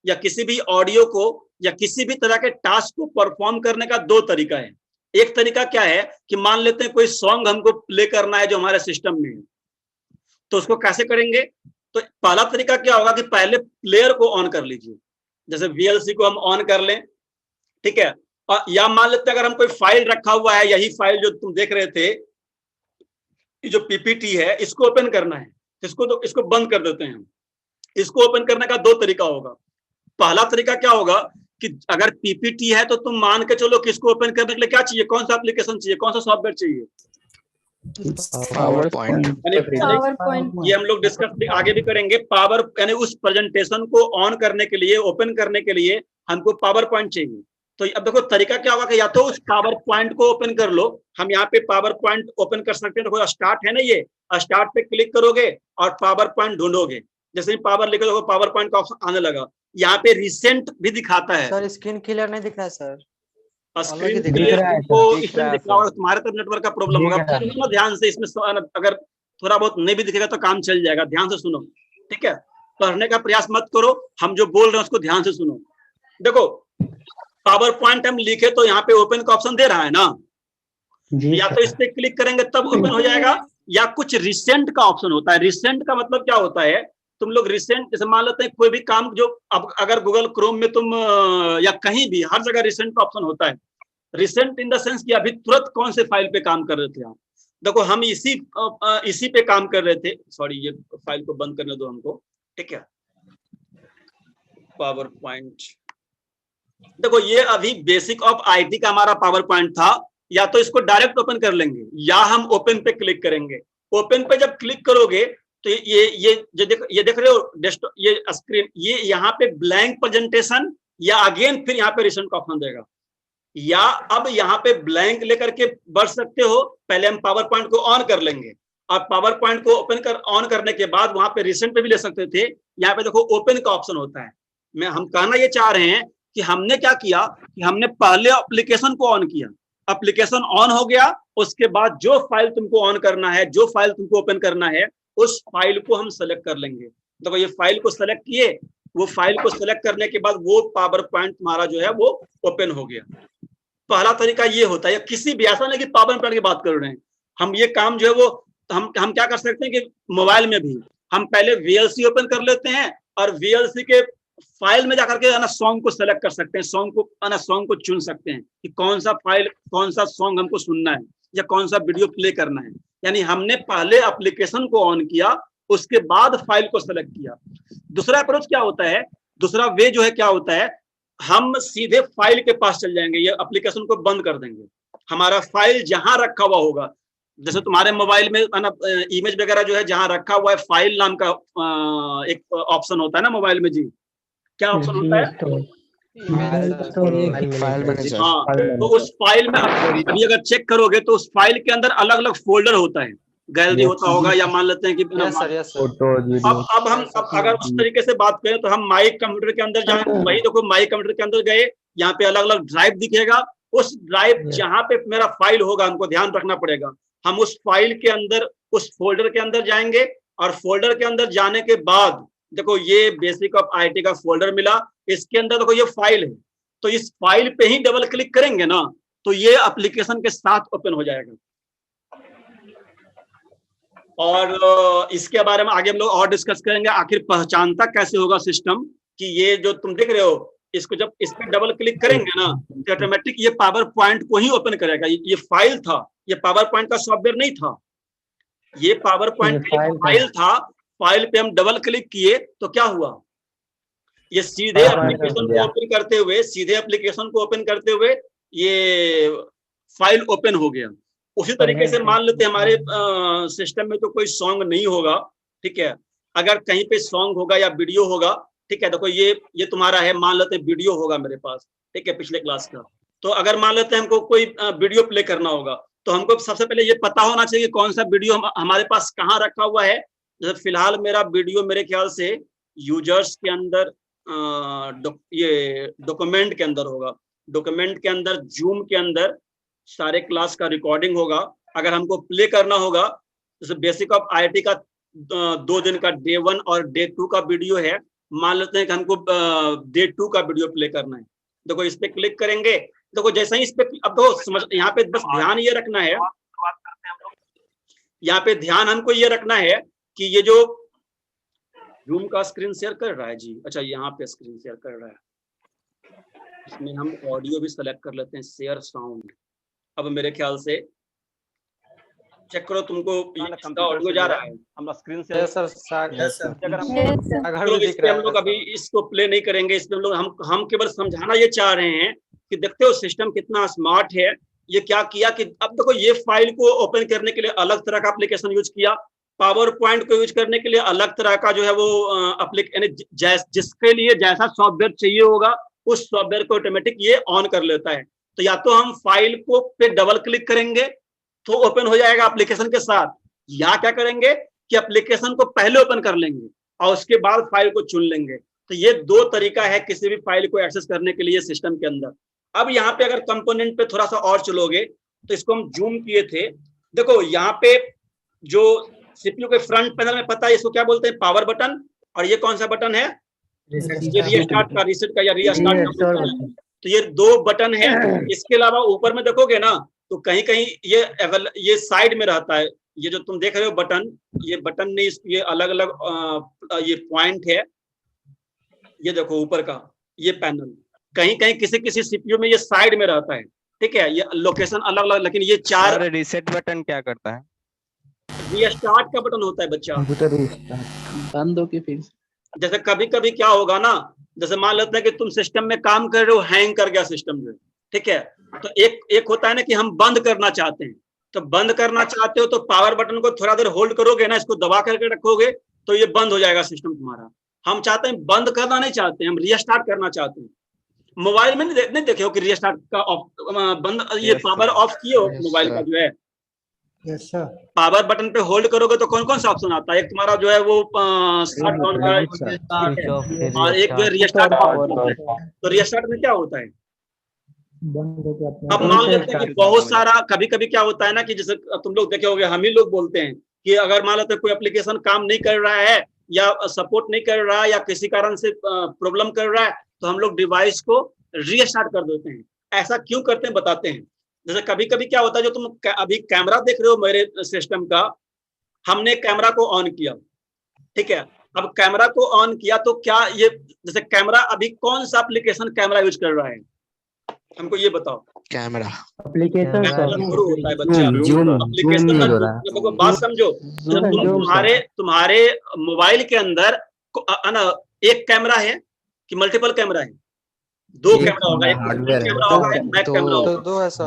या किसी भी ऑडियो को या किसी भी तरह के टास्क को परफॉर्म करने का दो तरीका है। एक तरीका क्या है कि मान लेते हैं कोई सॉन्ग हमको प्ले करना है जो हमारे सिस्टम में है, तो उसको कैसे करेंगे। तो पहला तरीका क्या होगा कि पहले प्लेयर को ऑन कर लीजिए, जैसे VLC को हम ऑन कर लें, ठीक है। और या मान लेते हैं अगर हम कोई फाइल रखा हुआ है, यही फाइल जो तुम देख रहे थे, जो PPT है, इसको ओपन करना है, इसको बंद कर देते हैं। इसको ओपन करने का दो तरीका होगा। पहला तरीका क्या होगा कि अगर PPT है तो तुम मान के चलो कि इसको ओपन करने के लिए क्या चाहिए, कौन सा एप्लीकेशन चाहिए, कौन सा सॉफ्टवेयर चाहिए, पावर पॉइंट। ये हम लोग डिस्कस आगे भी करेंगे। पावर यानी उस प्रेजेंटेशन को ऑन करने के लिए, ओपन करने के लिए हमको पावर पॉइंट चाहिए। तो अब देखो तरीका क्या होगा कि या तो उस पावर पॉइंट को ओपन कर लो, हम यहाँ पे पावर पॉइंट ओपन कर सकते हैं। देखो स्टार्ट है ना, ये स्टार्ट पे क्लिक करोगे और पावर पॉइंट ढूंढोगे, जैसे ही पावर लिखो देखो पावर पॉइंट का ऑप्शन आने लगा। यहाँ पे रिसेंट भी दिखाता है। सर स्क्रीन क्लियर नहीं दिख रहा है सर। स्क्रीन दिख क्लियर रहा है, को दिख इसमें रहा है दिख रहा होगा, तुम्हारे तरफ नेटवर्क का प्रॉब्लम दिख होगा। रहा है। सुनो ध्यान से, इसमें अगर थोड़ा बहुत नहीं भी दिखेगा तो काम चल जाएगा। ध्यान से सुनो, ठीक है। पढ़ने का प्रयास मत करो, हम जो बोल रहे हैं उसको ध्यान से सुनो। देखो पावर पॉइंट हम लिखे तो यहाँ पे ओपन का ऑप्शन दे रहा है ना, या तो इस पे क्लिक करेंगे तब ओपन हो जाएगा, या कुछ रिसेंट का ऑप्शन होता है। रिसेंट का मतलब क्या होता है, तुम लोग रिसेंट जैसे मान लेते हैं कोई भी काम जो अब अगर गूगल क्रोम में तुम या कहीं भी हर जगह रिसेंट का ऑप्शन होता है। रिसेंट इन द सेंस कि अभी तुरंत कौन से फाइल पे काम कर रहे थे आप। देखो हम इसी पे काम कर रहे थे। सॉरी, ये फाइल को बंद करने दो हमको, ठीक है। पावर पॉइंट, देखो ये अभी बेसिक ऑफ IT का हमारा पावर पॉइंट था। या तो इसको डायरेक्ट ओपन कर लेंगे या हम ओपन पे क्लिक करेंगे। ओपन पे जब क्लिक करोगे तो ये देख रहे हो डेस्कटॉप, ये स्क्रीन, ये यहाँ पे ब्लैंक प्रेजेंटेशन या अगेन फिर यहाँ पे रिसेंट का ऑप्शन देगा। या अब यहाँ पे ब्लैंक लेकर के बढ़ सकते हो, पहले हम पावर पॉइंट को ऑन कर लेंगे और पावर पॉइंट को ऑन करने के बाद वहां पे रिसेंट पे भी ले सकते थे। यहाँ पे देखो ओपन का ऑप्शन होता है। हम कहना ये चाह रहे हैं कि हमने क्या किया कि हमने पहले एप्लीकेशन को ऑन किया, एप्लीकेशन ऑन हो गया, उसके बाद जो फाइल तुमको ऑन करना है, जो फाइल तुमको ओपन करना है, उस फाइल को हम सेलेक्ट कर लेंगे। देखो ये फाइल को सेलेक्ट किए, वो फाइल को सेलेक्ट करने के बाद वो पावर पॉइंट तुम्हारा जो है वो ओपन हो गया। पहला तरीका ये होता है। किसी भी, ऐसा नहीं कि पावर पॉइंट की बात कर रहे हैं हम, ये काम जो है वो हम क्या कर सकते हैं कि मोबाइल में भी हम पहले VLC ओपन कर लेते हैं और VLC के फाइल में जाकर के सॉन्ग को सेलेक्ट कर सकते हैं, सॉन्ग को चुन सकते हैं कि कौन सा फाइल, कौन सा सॉन्ग हमको सुनना है या कौन सा वीडियो प्ले करना है। यानी हमने पहले एप्लीकेशन को ऑन किया, उसके बाद फाइल को सेलेक्ट किया। दूसरा अप्रोच क्या होता है, दूसरा वे जो है क्या होता है, हम सीधे फाइल के पास चल जाएंगे, ये एप्लीकेशन को बंद कर देंगे। हमारा फाइल जहां रखा हुआ होगा, जैसे तुम्हारे मोबाइल में इमेज वगैरह जो है जहां रखा हुआ है, फाइल नाम का एक ऑप्शन होता है ना मोबाइल में। जी क्या ऑप्शन होता है, फाइल मैनेजर। हाँ, तो उस फाइल में अभी अगर चेक करोगे तो उस फाइल के अंदर अलग अलग फोल्डर होता है, गैलरी होता होगा, या मान लेते हैं कि अब हम अगर उस तरीके से बात करें तो हम माई कंप्यूटर के अंदर जाए, वही देखो माई कंप्यूटर के अंदर गए, यहाँ पे अलग अलग ड्राइव दिखेगा। उस ड्राइव जहां पे मेरा फाइल होगा, हमको ध्यान रखना पड़ेगा, हम उस फाइल के अंदर, उस फोल्डर के अंदर जाएंगे और फोल्डर के अंदर जाने के बाद देखो ये बेसिक ऑफ IT का फोल्डर मिला, इसके अंदर देखो ये फाइल है, तो इस फाइल पे ही डबल क्लिक करेंगे ना तो ये एप्लीकेशन के साथ ओपन हो जाएगा। और इसके बारे में आगे हम लोग और डिस्कस करेंगे, आखिर पहचानता कैसे होगा सिस्टम कि ये जो तुम देख रहे हो इसको जब इस पे डबल क्लिक करेंगे ना तो ऑटोमेटिक ये पावर पॉइंट को ही ओपन करेगा। ये फाइल था, ये पावर पॉइंट का सॉफ्टवेयर नहीं था, ये पावर पॉइंट का फाइल था। फाइल पे हम डबल क्लिक किए तो क्या हुआ, ये सीधे एप्लीकेशन को ओपन करते हुए, सीधे एप्लीकेशन को ओपन करते हुए ये फाइल ओपन हो गया। उसी तरीके से मान लेते हैं हमारे सिस्टम में तो कोई सॉन्ग नहीं होगा, ठीक है, अगर कहीं पे सॉन्ग होगा या वीडियो होगा, ठीक है, देखो ये तुम्हारा है, मान लेते हैं वीडियो होगा मेरे पास, ठीक है, पिछले क्लास का। तो अगर मान लेते हैं हमको कोई वीडियो प्ले करना होगा तो हमको सबसे पहले ये पता होना चाहिए कौन सा वीडियो हमारे पास कहाँ रखा हुआ है। जैसे फिलहाल मेरा वीडियो मेरे ख्याल से यूजर्स के अंदर ये डॉक्यूमेंट के अंदर होगा, डॉक्यूमेंट के अंदर जूम के अंदर सारे क्लास का रिकॉर्डिंग होगा। अगर हमको प्ले करना होगा, जैसे बेसिक ऑफ IIT का 2 दिन का डे 1 और डे 2 का वीडियो है, मान लेते हैं कि हमको डे 2 का वीडियो प्ले करना है। देखो इस पे क्लिक करेंगे, देखो जैसे ही इस पे, अब तो समझ, यहाँ पे बस ध्यान ये रखना है, यहाँ पे ध्यान हमको ये रखना है कि ये जो जूम का स्क्रीन शेयर कर रहा है जी, अच्छा यहाँ पे स्क्रीन शेयर कर रहा है, इसमें हम ऑडियो भी सेलेक्ट कर लेते हैं, शेयर साउंड। अब मेरे ख्याल से चेक करो तुमको ऑडियो जा रहा है, हम स्क्रीन से हम लोग अभी इसको प्ले नहीं करेंगे, इसमें हम लोग हम केवल समझाना ये चाह रहे हैं कि देखते हो सिस्टम कितना स्मार्ट है। ये क्या किया कि अब देखो ये फाइल को ओपन करने के लिए अलग तरह का एप्लीकेशन यूज किया, पावर पॉइंट को यूज करने के लिए अलग तरह का जो है वो जिसके लिए जैसा सॉफ्टवेयर चाहिए होगा उस सॉफ्टवेयर को ऑटोमेटिक ये ऑन कर लेता है। तो या तो हम फाइल को पे डबल क्लिक करेंगे तो ओपन हो जाएगा एप्लीकेशन के साथ, या क्या करेंगे कि एप्लीकेशन को पहले ओपन कर लेंगे और उसके बाद फाइल को चुन लेंगे। तो ये 2 तरीका है किसी भी फाइल को एक्सेस करने के लिए सिस्टम के अंदर। अब यहाँ पे अगर कंपोनेंट पे थोड़ा सा और चलोगे तो इसको हम जूम किए थे, देखो यहाँ पे जो CPU के फ्रंट पैनल में पता है इसको क्या बोलते हैं, पावर बटन, और ये कौन सा बटन है, ये रीस्टार्ट का, रीसेट का या रीस्टार्ट का। तो ये 2 बटन है। इसके अलावा ऊपर में देखोगे ना तो कहीं कहीं ये साइड में रहता है, ये जो तुम देख रहे हो बटन, ये बटन नहीं, ये अलग अलग ये पॉइंट है, ये देखो ऊपर का ये पैनल, कहीं कहीं किसी किसी CPU में ये साइड में रहता है, ठीक है, ये लोकेशन अलग अलग, लेकिन ये 4 रीसेट बटन क्या करता है, रीस्टार्ट का बटन होता है बच्चा, बंद हो के फिर जैसे कभी कभी क्या होगा ना, जैसे मान लेते हैं कि तुम सिस्टम में काम कर रहे हो, हैंग कर गया सिस्टम जो, ठीक है, तो एक होता है ना कि हम बंद करना चाहते हैं, तो बंद करना चाहते हो तो पावर बटन को थोड़ा देर होल्ड करोगे ना, इसको दबा करके रखोगे तो ये बंद हो जाएगा सिस्टम तुम्हारा। हम चाहते हैं बंद करना नहीं चाहते, हम रीस्टार्ट करना चाहते हैं। मोबाइल में नहीं देखे हो कि रीस्टार्ट का बंद, ये पावर ऑफ किए हो मोबाइल का जो है, पावर बटन पे होल्ड करोगे तो कौन कौन सा ऑप्शन आता है, एक तुम्हारा जो है वो स्टार्ट डाउन का और एक जो है रीस्टार्ट का। तो रीस्टार्ट में क्या होता है, अब मान लेते हैं कि बहुत सारा, कभी कभी क्या होता है ना कि जैसे तुम लोग देखे होगे, हम ही लोग बोलते हैं कि अगर मान लेते कोई एप्लीकेशन काम नहीं कर रहा है या सपोर्ट नहीं कर रहा है या किसी कारण से प्रॉब्लम कर रहा है तो हम लोग डिवाइस को रीस्टार्ट कर देते हैं। ऐसा क्यों करते हैं बताते हैं। जैसे कभी कभी क्या होता है, जो तुम अभी कैमरा देख रहे हो मेरे सिस्टम का, हमने कैमरा को ऑन किया, ठीक है, अब कैमरा को ऑन किया तो क्या ये, जैसे कैमरा अभी कौन सा एप्लीकेशन कैमरा यूज कर रहा है, हमको ये बताओ। कैमरा एप्लीकेशन होता है बच्चा, एप्लीकेशन बात समझो, तुम्हारे मोबाइल के अंदर एक कैमरा है कि मल्टीपल कैमरा है, 2 कैमरा होगा, एक कैमरा होगा, एक बैक कैमरा होगा, 2 है सर।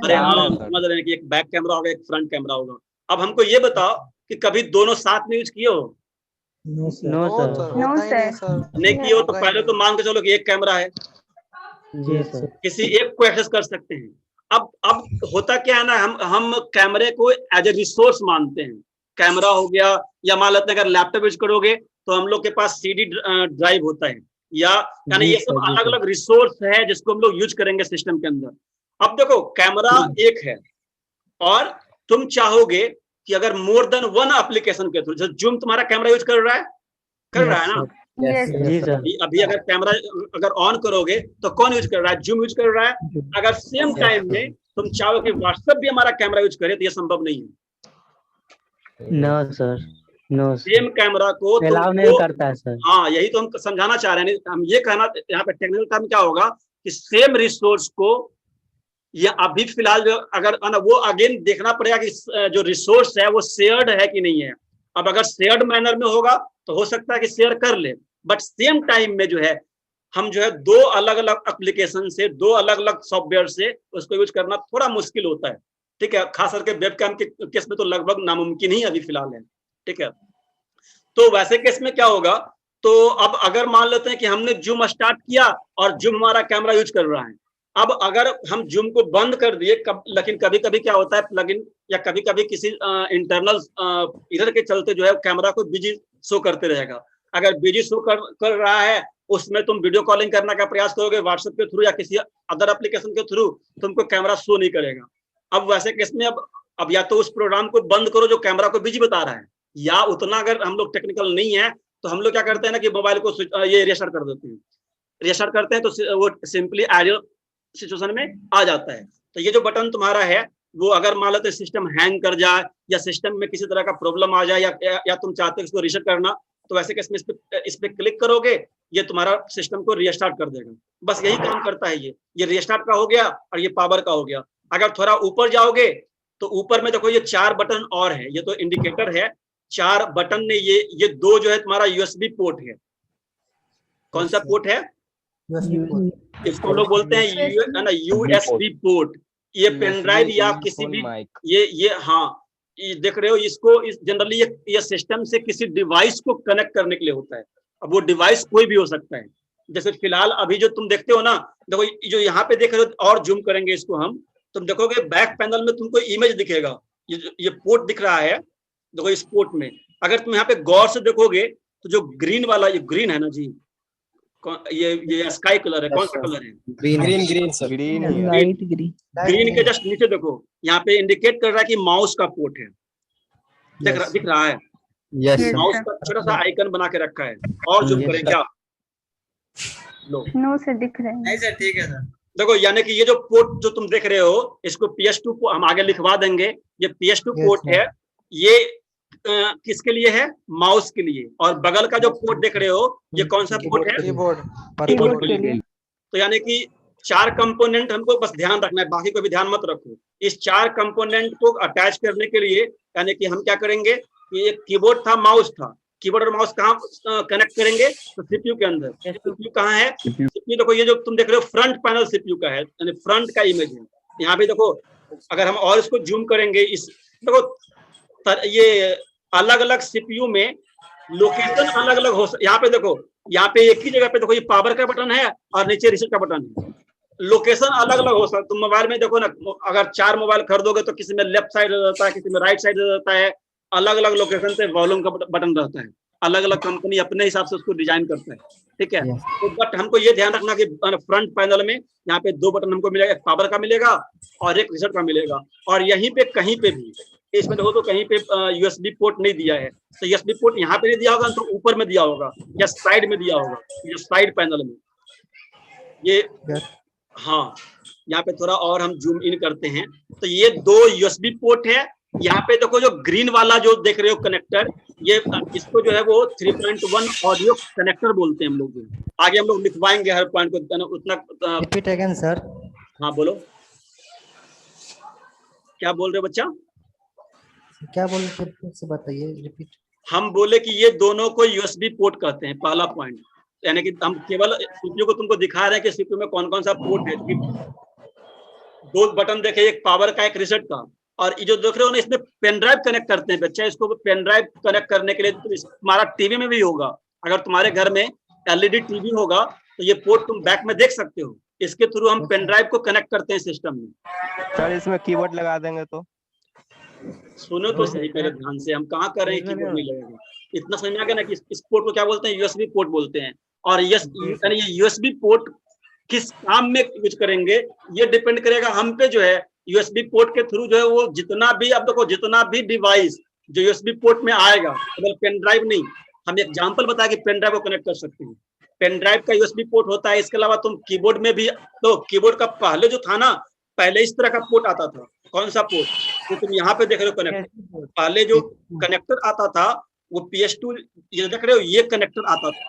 अरे हाँ समझ रहे हैं कि एक बैक कैमरा होगा, एक फ्रंट कैमरा होगा। अब हमको ये बताओ कि कभी दोनों साथ में यूज किए हो? नो सर नहीं किए हो तो पहले तो मान के चलो कि एक कैमरा है, जी सर, किसी एक को एक्सेस कर सकते हैं। अब होता क्या है ना, हम कैमरे को एज ए रिसोर्स मानते हैं, कैमरा हो गया, या मान लेते हैं अगर लैपटॉप यूज करोगे तो हम लोग के पास CD ड्राइव होता है, या यानी ये सब अलग अलग रिसोर्स है जिसको हम लोग यूज करेंगे सिस्टम के अंदर। अब देखो कैमरा एक है और तुम चाहोगे कि अगर मोर देन 1 एप्लीकेशन के थ्रू, जैसे जूम तुम्हारा कैमरा यूज कर रहा है ना, जी सर, अभी अगर कैमरा अगर ऑन करोगे तो कौन यूज कर रहा है, जूम यूज कर रहा है। अगर सेम टाइम में तुम चाहो कि व्हाट्सएप भी हमारा कैमरा यूज करे तो ये संभव नहीं है, no sir, no same camera को अलाउ नहीं करता है सर। हाँ, यही तो हम समझाना चाह रहे हैं। हम ये कहना, यहाँ पे टेक्निकल टर्म क्या होगा कि सेम रिसोर्स को या अभी फिलहाल जो अगर वो अगेन देखना पड़ेगा कि जो रिसोर्स है वो शेयर्ड है कि नहीं है। अब अगर शेयर्ड मैनर में होगा तो हो सकता है कि शेयर कर ले, बट सेम टाइम में जो है हम जो है दो अलग अलग एप्लीकेशन से, दो अलग अलग सॉफ्टवेयर से उसको यूज करना थोड़ा मुश्किल होता है। ठीक है, खास करके वेबकैम के केस में तो लगभग नामुमकिन ही अभी फिलहाल है। ठीक है, तो वैसे केस में क्या होगा, तो अब अगर मान लेते हैं कि हमने जूम स्टार्ट किया और जूम हमारा कैमरा यूज कर रहा है। अब अगर हम जूम को बंद कर दिए, लेकिन कभी कभी क्या होता है प्लगइन या कभी कभी किसी इंटरनल इधर के चलते जो है कैमरा को बिजी शो करते रहेगा। अगर बिजी शो कर रहा है, उसमें तुम वीडियो कॉलिंग करने का प्रयास करोगे व्हाट्सएप के थ्रू या किसी अदर एप्लीकेशन के थ्रू, तुमको कैमरा शो नहीं करेगा। अब वैसे केस में अब या तो उस प्रोग्राम को बंद करो जो कैमरा को बिजी बता रहा है, या उतना अगर हम लोग टेक्निकल नहीं है तो हम लोग क्या करते हैं ना कि मोबाइल को ये रीस्टार्ट कर देते हैं। रीस्टार्ट करते हैं तो वो सिंपली आइडियल सिचुएशन में आ जाता है। तो ये जो बटन तुम्हारा है वो अगर मान लो तो सिस्टम हैंग कर जाए या सिस्टम में किसी तरह का प्रॉब्लम आ जाए या तुम चाहते हो इसको रीसेट करना, तो वैसे केस में इस पे क्लिक करोगे, ये तुम्हारा सिस्टम को रीस्टार्ट कर देगा। बस यही काम करता है ये रीस्टार्ट का हो गया और ये पावर का हो गया। अगर थोड़ा ऊपर जाओगे तो ऊपर में देखो ये 4 बटन और है, ये तो इंडिकेटर है 4 बटन ने ये दो जो है तुम्हारा यूएसबी पोर्ट है। कौन सा पोर्ट है? इसको लोग बोलते हैं यूएसबी पोर्ट। ये पेन ड्राइव या किसी भी ये हाँ, ये देख रहे हो इसको जनरली ये सिस्टम से किसी डिवाइस को कनेक्ट करने के लिए होता है। अब वो डिवाइस कोई भी हो सकता है। जैसे फिलहाल अभी जो तुम देखते हो ना, देखो जो यहाँ पे देख रहे हो, और जूम करेंगे इसको हम, तुम देखोगे बैक पैनल में तुमको इमेज दिखेगा। ये पोर्ट दिख रहा है, देखो इस पोर्ट में अगर तुम यहाँ पे गौर से देखोगे तो जो ग्रीन वाला, ये ग्रीन है ना जी, ये स्काई कलर है, कौन सा कलर है? ग्रीन के जस्ट नीचे देखो, यहाँ पे इंडिकेट कर रहा है कि माउस का पोर्ट है। दिख रहा है? माउस का छोटा सा आइकन बना के रखा है। और जूम करें क्या? लो, नो से दिख रहे हैं। नहीं सर, ठीक है सर। देखो यानी कि ये जो पोर्ट जो तुम देख रहे हो, इसको PS2 हम आगे लिखवा देंगे। ये PS2 पोर्ट है, ये किसके लिए है? माउस के लिए। और बगल का जो पोर्ट देख रहे हो, ये कौन सा पोर्ट है? कीबोर्ड के लिए। तो यानी कि 4 कंपोनेंट हमको बस ध्यान रखना है, बाकी को भी ध्यान मत रखो। इस 4 कंपोनेंट को अटैच करने के लिए यानी कि हम क्या करेंगे कि एक कीबोर्ड था, माउस था, कीबोर्ड और माउस कहाँ कनेक्ट करेंगे? तो सीपीयू के अंदर। सीपीयू कहाँ है? सीपीयू देखो, ये जो तुम देख रहे हो फ्रंट पैनल सीपीयू का है, यानी फ्रंट का इमेज है। यहाँ पे देखो, अगर हम और इसको जूम करेंगे, इस देखो ये अलग अलग सीपीयू में लोकेशन अलग अलग हो। यहाँ पे देखो, यहाँ पे एक ही जगह पे देखो ये पावर का बटन है और नीचे रीसेट का बटन है। लोकेशन अलग अलग हो सकता है। तुम मोबाइल में देखो ना, अगर 4 मोबाइल खरीदोगे तो किसी में लेफ्ट साइड रहता है, किसी में राइट साइड रहता है। अलग अलग लोकेशन पे वॉल्यूम का बटन रहता है। अलग अलग कंपनी अपने हिसाब से उसको डिजाइन करता है। ठीक है, तो बट हमको ये ध्यान रखना कि फ्रंट पैनल में यहाँ पे 2 बटन हमको मिलेगा, एक पावर का मिलेगा और एक रीसेट का मिलेगा। और यहीं पे कहीं पे भी इसमें देखो तो कहीं पे यूएसबी पोर्ट नहीं दिया है। तो यूएसबी पोर्ट यहाँ पे नहीं दिया होगा तो ऊपर में दिया होगा या साइड में दिया होगा, ये साइड पैनल में ये। हाँ, यहाँ पे थोड़ा और हम जूम इन करते हैं तो ये 2 यूएसबी पोर्ट है। यहाँ पे देखो जो ग्रीन वाला जो देख रहे हो कनेक्टर, ये इसको जो है वो 3.1 ऑडियो कनेक्टर बोलते हैं हम लोग। आगे हम लोग लिखवाएंगे हर पॉइंट को उतना। Repeat again sir. हाँ बोलो, क्या बोल रहे हो बच्चा? क्या बोल रहे फिर से बताइए, रिपीट। हम बोले कि ये दोनों को यूएसबी पोर्ट कहते हैं, पहला पॉइंट। यानी कि हम केवल सीपीयू को तुमको दिखा रहे हैं कि सीपीयू में कौन कौन सा पोर्ट है। 2 बटन देखे, एक पावर का, एक रीसेट का। और ये जो देख रहे हो ना, इसमें पेन ड्राइव कनेक्ट करते हैं बच्चा। इसको पेन ड्राइव कनेक्ट करने के लिए तुम्हारा टीवी में भी होगा। अगर तुम्हारे घर में LED टीवी होगा तो ये पोर्ट तुम बैक में देख सकते हो। इसके थ्रू हम पेन ड्राइव को कनेक्ट करते हैं सिस्टम में। सर इसमें कीबोर्ड लगा देंगे तो? सुनो तो सही मेरे ध्यान से, हम कहाँ कर रहे हैं कीबोर्ड नहीं लगेगा। इतना समझ में आ गया ना कि इस पोर्ट को क्या बोलते हैं? यूएसबी पोर्ट बोलते हैं। और ये यूएसबी पोर्ट किस काम में यूज करेंगे ये डिपेंड करेगा हम पे। जो है यूएसबी पोर्ट के थ्रू जो है वो जितना भी, अब देखो जितना भी डिवाइस जो यूएसबी पोर्ट में आएगा, केवल पेन ड्राइव नहीं, हम एग्जांपल बताया कि पेन ड्राइव को कनेक्ट कर सकते हैं। पेन ड्राइव का यूएसबी पोर्ट होता है। इसके अलावा तुम कीबोर्ड में भी, तो कीबोर्ड का पहले जो था ना, पहले इस तरह का पोर्ट आता था। कौन सा पोर्ट? तो तुम यहाँ पे देख रहे हो कनेक्टर, पहले जो कनेक्टर आता था वो PS2, ये देख रहे हो ये कनेक्टर आता था,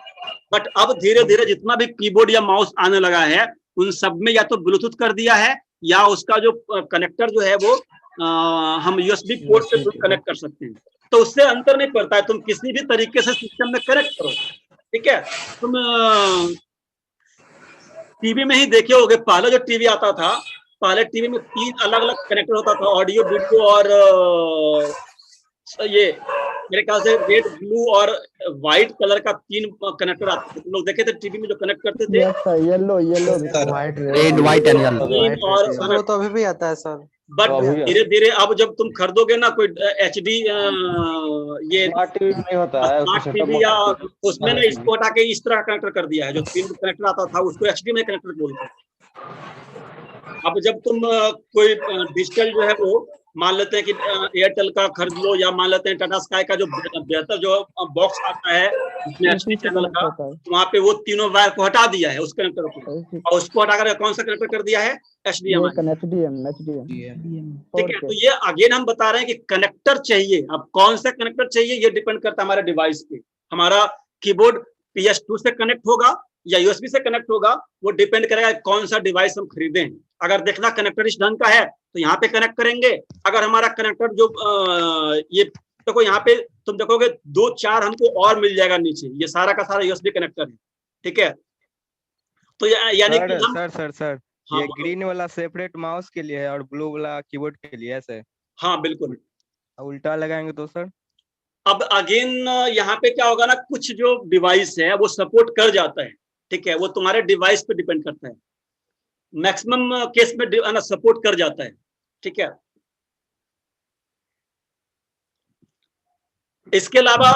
बट अब धीरे धीरे जितना भी कीबोर्ड या माउस आने लगा है उन सब में या तो ब्लूटूथ कर दिया है या उसका जो कनेक्टर जो है वो हम USB पोर्ट से कनेक्ट कर सकते हैं। तो उससे अंतर नहीं पड़ता है, तुम किसी भी तरीके से सिस्टम में कनेक्ट करो, ठीक है। तुम टीवी में ही देखे होगे, पहले जो टीवी आता था, पहले टीवी में 3 अलग अलग कनेक्टर होता था, ऑडियो, वीडियो और ये मेरे ख्याल से रेड, ब्लू और व्हाइट कलर का 3 कनेक्टर आते थे। तुम लोग देखे थे टीवी में जो कनेक्ट करते थे? Yellow red white and yellow. और सर वो तो अभी भी आता है सर। बट धीरे धीरे अब जब तुम खरीदोगे ना कोई HD ये स्मार्ट टीवी नहीं होता है, स्मार्ट टीवी या उसमें ना इसको हटा के इस तरह का कनेक्टर कर दिया है, जो 3 कनेक्टर आता था उसको HDMI कनेक्टर बोलते हैं। अब जब तुम कोई डिजिटल जो है वो मान लेते हैं कि एयरटेल का खरीद लो या मान लेते हैं टाटा स्काई का जो बेहतर जो बॉक्स आता है उसमें HD चैनल का, तो वहाँ पे वो तीनों वायर को हटा दिया है उस कनेक्टर को, और उसको हटाकर कौन सा कनेक्टर कर दिया है? HDMI। ठीक है, तो ये अगेन हम बता रहे हैं कि कनेक्टर चाहिए। अब कौन सा कनेक्टर चाहिए ये डिपेंड करता है हमारे डिवाइस पे। हमारा कीबोर्ड PS2 से कनेक्ट होगा या USB से कनेक्ट होगा, वो डिपेंड करेगा कौन सा डिवाइस हम खरीदें। अगर देखना कनेक्टर इस ढंग का है तो यहाँ पे कनेक्ट करेंगे। अगर हमारा कनेक्टर जो ये देखो यहाँ पे तुम देखोगे 2-4 हमको और मिल जाएगा नीचे, ये सारा का सारा USB कनेक्टर है, ठीक है। तो यानी कि हम सर ये ग्रीन वाला सेपरेट माउस के लिए है और ब्लू वाला कीबोर्ड के लिए है सर? हाँ बिल्कुल। उल्टा लगाएंगे तो सर? अब अगेन यहाँ पे क्या होगा ना, कुछ जो डिवाइस है वो सपोर्ट कर जाता है, ठीक है, वो तुम्हारे डिवाइस पे डिपेंड करता है। मैक्सिमम केस में सपोर्ट कर जाता है, ठीक है। इसके अलावा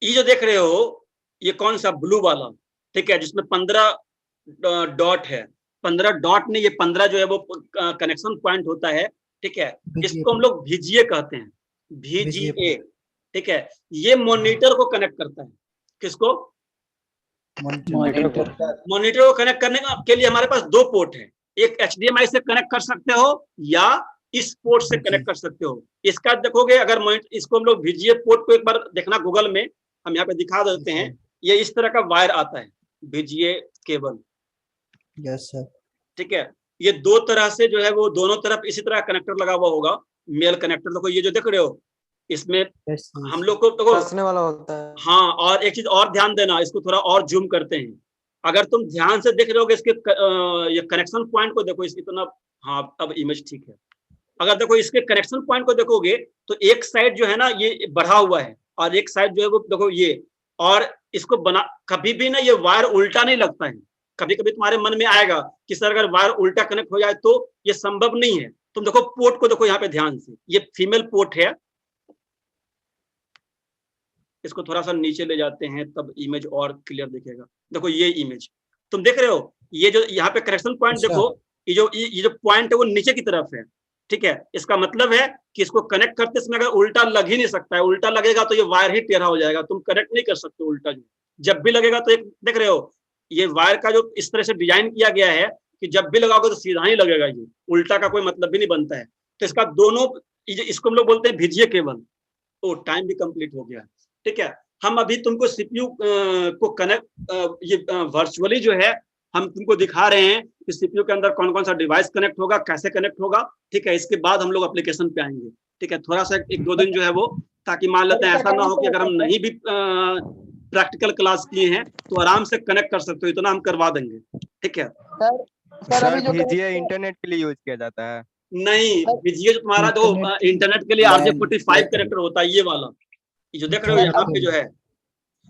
ये जो देख रहे हो ये कौन सा ब्लू वाला, ठीक है, जिसमें 15 डॉट है। 15 डॉट नहीं, ये 15 जो है वो कनेक्शन पॉइंट होता है, ठीक है। इसको हम लोग VGA कहते हैं, VGA, ठीक है। ये मॉनिटर को कनेक्ट करता है। किसको? मॉनिटर को कनेक्ट करने के लिए हमारे पास 2 पोर्ट है, एक HDMI से कनेक्ट कर सकते हो या इस पोर्ट से कनेक्ट कर सकते हो। इसका देखोगे अगर इसको हम लोग VGA पोर्ट को एक बार देखना गूगल में, हम यहाँ पे दिखा देते हैं। ये इस तरह का वायर आता है VGA केबल, यस सर, ठीक है। ये 2 तरह से जो है वो दोनों तरफ इसी तरह कनेक्टर लगा हुआ होगा, मेल कनेक्टर। देखो ये जो देख रहे हो इसमें हम लोग को देखो फंसने वाला होता है। हाँ, और एक चीज और ध्यान देना, इसको थोड़ा और जूम करते हैं। अगर तुम ध्यान से देख रहे हो इसके ये कनेक्शन पॉइंट को देखो, इसकी इतना, हाँ अब इमेज ठीक है। अगर देखो इसके कनेक्शन पॉइंट को देखोगे तो एक साइड जो है ना ये बढ़ा हुआ है और एक साइड जो है वो देखो ये, और इसको बना कभी भी ना ये वायर उल्टा नहीं लगता है। कभी कभी तुम्हारे मन में आएगा कि सर अगर वायर उल्टा कनेक्ट हो जाए तो ये संभव नहीं है। तुम देखो पोर्ट को देखो यहाँ पे ध्यान से, ये फीमेल पोर्ट है। इसको थोड़ा सा नीचे ले जाते हैं तब इमेज और क्लियर दिखेगा। देखो ये इमेज तुम देख रहे हो, ये जो यहाँ पे करेक्शन पॉइंट देखो, ये जो पॉइंट है वो नीचे की तरफ है, ठीक है। इसका मतलब है कि इसको कनेक्ट करते समय अगर उल्टा लग ही नहीं सकता है, उल्टा लगेगा तो ये वायर ही टेढ़ा हो जाएगा, तुम कनेक्ट नहीं कर सकते उल्टा। जो जब भी लगेगा तो एक देख रहे हो ये वायर का जो इस तरह से डिजाइन किया गया है कि जब भी लगाओगे तो सीधा ही लगेगा, ये उल्टा का कोई मतलब भी नहीं बनता है। तो इसका दोनों, इसको हम लोग बोलते हैं VGA केबल। तो टाइम भी कंप्लीट हो गया, ठीक है। हम अभी तुमको CPU को कनेक्ट ये वर्चुअली जो है हम तुमको दिखा रहे हैं कि CPU के अंदर कौन कौन सा डिवाइस कनेक्ट होगा, कैसे कनेक्ट होगा, ठीक है। इसके बाद हम लोग एप्लीकेशन पे आएंगे, ठीक है। थोड़ा सा 1-2 दिन जो है वो, ताकि मान लेते हैं ऐसा ना हो कि अगर हम नहीं भी प्रैक्टिकल क्लास किए हैं तो आराम से कनेक्ट कर सकते हो, इतना हम करवा देंगे, ठीक है। सर VGA इंटरनेट के लिए यूज किया जाता है? नहीं, VGA जो तुम्हारा जो इंटरनेट के लिए RJ45 कनेक्टर होता है, ये वाला जो देख रहे हो यहाँ पे जो है,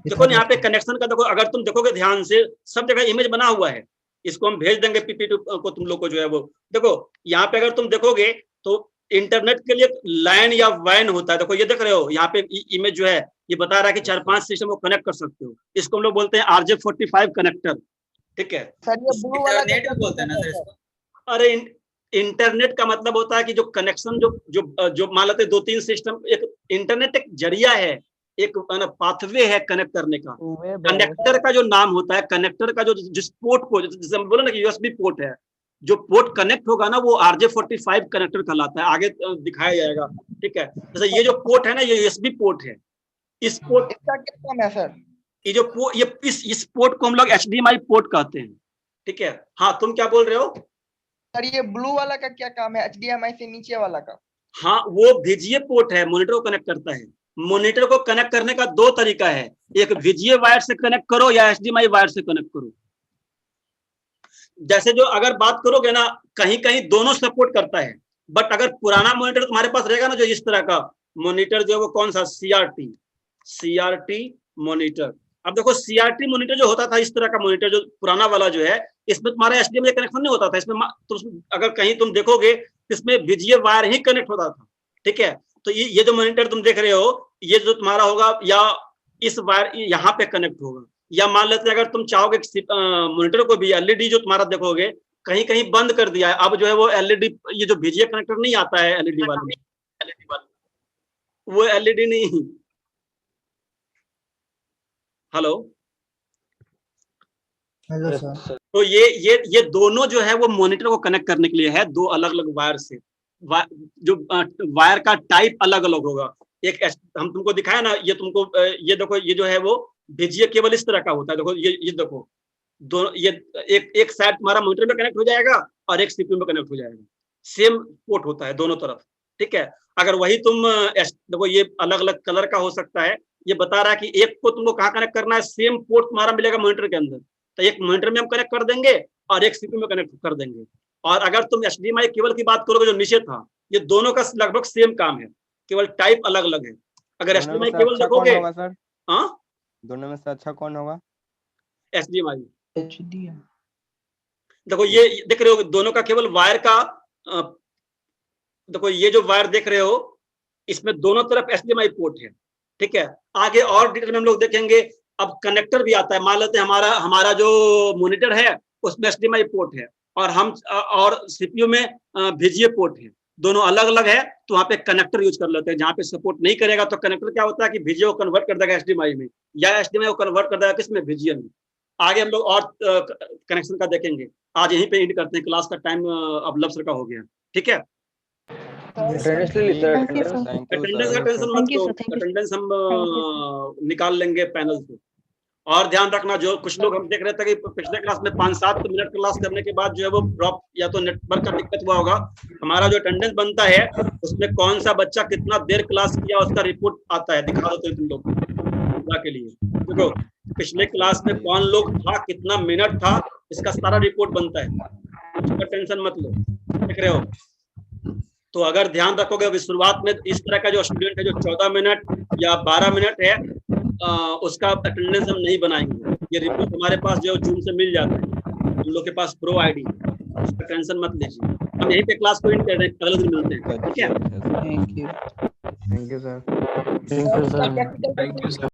देखो यहाँ पे कनेक्शन का देखो, अगर तुम देखोगे ध्यान से सब जगह इमेज बना हुआ है। इसको हम भेज देंगे PPT को तुम लोग को जो है वो। देखो यहाँ पे अगर तुम देखोगे तो इंटरनेट के लिए लैन या वैन होता है। देखो ये देख रहे हो यहाँ पे इमेज जो है ये बता रहा है कि 4-5 सिस्टम को कनेक्ट कर सकते हो। इसको हम लोग बोलते हैं RJ45 कनेक्टर, ठीक है। इंटरनेट बोलते हैं ना सर इसको? अरे इंटरनेट का मतलब होता है कि जो कनेक्शन जो मान लेते 2-3 सिस्टम, एक इंटरनेट एक जरिया है, एक पाथवे है कनेक्ट करने का। कनेक्टर का जो नाम होता है, कनेक्टर का जो जिस पोर्ट को, जैसे हम बोले ना कि USB पोर्ट है, जो पोर्ट कनेक्ट होगा ना वो RJ45 कनेक्टर कहलाता है, आगे दिखाया जाएगा। ठीक है, जैसे ये जो पोर्ट है ना ये USB पोर्ट है। इस पोर्ट इसका क्या काम है सर? ये जो इस पोर्ट को हम लोग HDMI पोर्ट कहते हैं। ठीक है, हाँ तुम क्या बोल रहे हो? सर ये ब्लू वाला का क्या काम है, HDMI से नीचे वाला का? हाँ वो VGA पोर्ट है, मॉनिटर को कनेक्ट करता है। मॉनिटर को कनेक्ट करने का दो तरीका है, एक VGA वायर से कनेक्ट करो या HDMI वायर से कनेक्ट करो। जैसे जो अगर बात करोगे ना, कहीं कहीं दोनों सपोर्ट करता है, बट अगर पुराना मॉनिटर तुम्हारे पास रहेगा ना जो इस तरह का मॉनिटर जो है वो कौन सा, CRT मॉनिटर। अब देखो CRT मॉनिटर जो होता था, इस तरह का मॉनिटर जो पुराना वाला जो है, इसमें तुम्हारा HDMI कनेक्शन नहीं होता था। इसमें अगर कहीं तुम देखोगे इसमें VGA वायर ही कनेक्ट होता था। ठीक है, तो ये जो मॉनिटर तुम देख रहे हो ये जो तुम्हारा होगा या इस वायर यहाँ पे कनेक्ट होगा, या मान लेते हैं अगर तुम चाहोगे मॉनिटर को भी LED जो तुम्हारा देखोगे कहीं कहीं बंद कर दिया है, अब जो है वो LED ये जो VGA कनेक्टर नहीं आता है LED वाला, वो LED नहीं। Hello hello sir. तो ये दोनों जो है वो मॉनिटर को कनेक्ट करने के लिए है, दो अलग अलग वायर से। जो वायर का टाइप अलग अलग होगा। एक हम तुमको दिखाया ना, ये तुमको ये देखो, ये जो है वो VGA केबल इस तरह का होता है। देखो ये देखो, दोनों ये एक साइड तुम्हारा मॉनिटर में कनेक्ट हो जाएगा और एक CPU में कनेक्ट हो जाएगा। सेम पोर्ट होता है दोनों तरफ। ठीक है, अगर वही तुम देखो ये अलग अलग कलर का हो सकता है, ये बता रहा है कि एक को तुमको कहाँ कनेक्ट करना है, सेम पोर्ट तुम्हारा मिलेगा मॉनिटर के अंदर, तो एक मॉनिटर में हम कनेक्ट कर देंगे और एक CPU में कनेक्ट कर देंगे। और अगर तुम HDMI केबल की बात करोगे जो नीचे था, ये दोनों का लगभग सेम काम है, केवल टाइप अलग अलग है। अगर HDMI केबल देखोगे, हाँ दोनों में से अच्छा कौन होगा? HDMI। देखो ये देख रहे हो दोनों का केवल वायर का देखो ये जो वायर देख रहे हो इसमें दोनों तरफ HDMI पोर्ट है। ठीक है, आगे और डिटेल में हम लोग देखेंगे। अब कनेक्टर भी आता है, मान लेते हैं हमारा जो मॉनिटर है उसमें HDMI पोर्ट है और CPU में VGA पोर्ट है, दोनों अलग अलग है, तो वहाँ पे कनेक्टर यूज कर लेते हैं। जहाँ पे सपोर्ट नहीं करेगा तो कनेक्टर क्या होता है कि VGA को कन्वर्ट कर देगा HDMI में, या HDMI को कन्वर्ट कर देगा किसमें, VGA में। आगे हम लोग और कनेक्शन का देखेंगे। आज यहीं पे एंड करते हैं, क्लास का टाइम अब लब सर का हो गया। ठीक है, अटेंडेंस का टेंशन मत लो, अटेंडेंस हम निकाल लेंगे पैनल से। और ध्यान रखना, जो कुछ लोग हम देख रहे थे कि पिछले क्लास में 5-7 मिनट क्लास करने के बाद जो है वो ड्रॉप, या तो नेटवर्क का दिक्कत हुआ होगा। हमारा जो अटेंडेंस बनता है उसमें कौन सा बच्चा कितना देर क्लास किया उसका रिपोर्ट आता है, दिखा देते हैं तुम लोग के लिए। देखो पिछले क्लास में कौन लोग था, कितना मिनट था, इसका सारा रिपोर्ट बनता है, उसका टेंशन मत लो। देख रहे हो, तो अगर ध्यान रखोगे अभी शुरुआत में इस तरह का जो स्टूडेंट है जो 14 मिनट या 12 मिनट है उसका अटेंडेंस हम नहीं बनाएंगे। ये रिपोर्ट हमारे पास जो जूम से मिल जाता है, हम लोग के पास प्रो ID, उसका टेंशन मत लीजिए। हम यहीं पे क्लास को एंड कर रहे हैं, अगले दिन मिलते हैं। ठीक है, thank you sir. Thank you sir.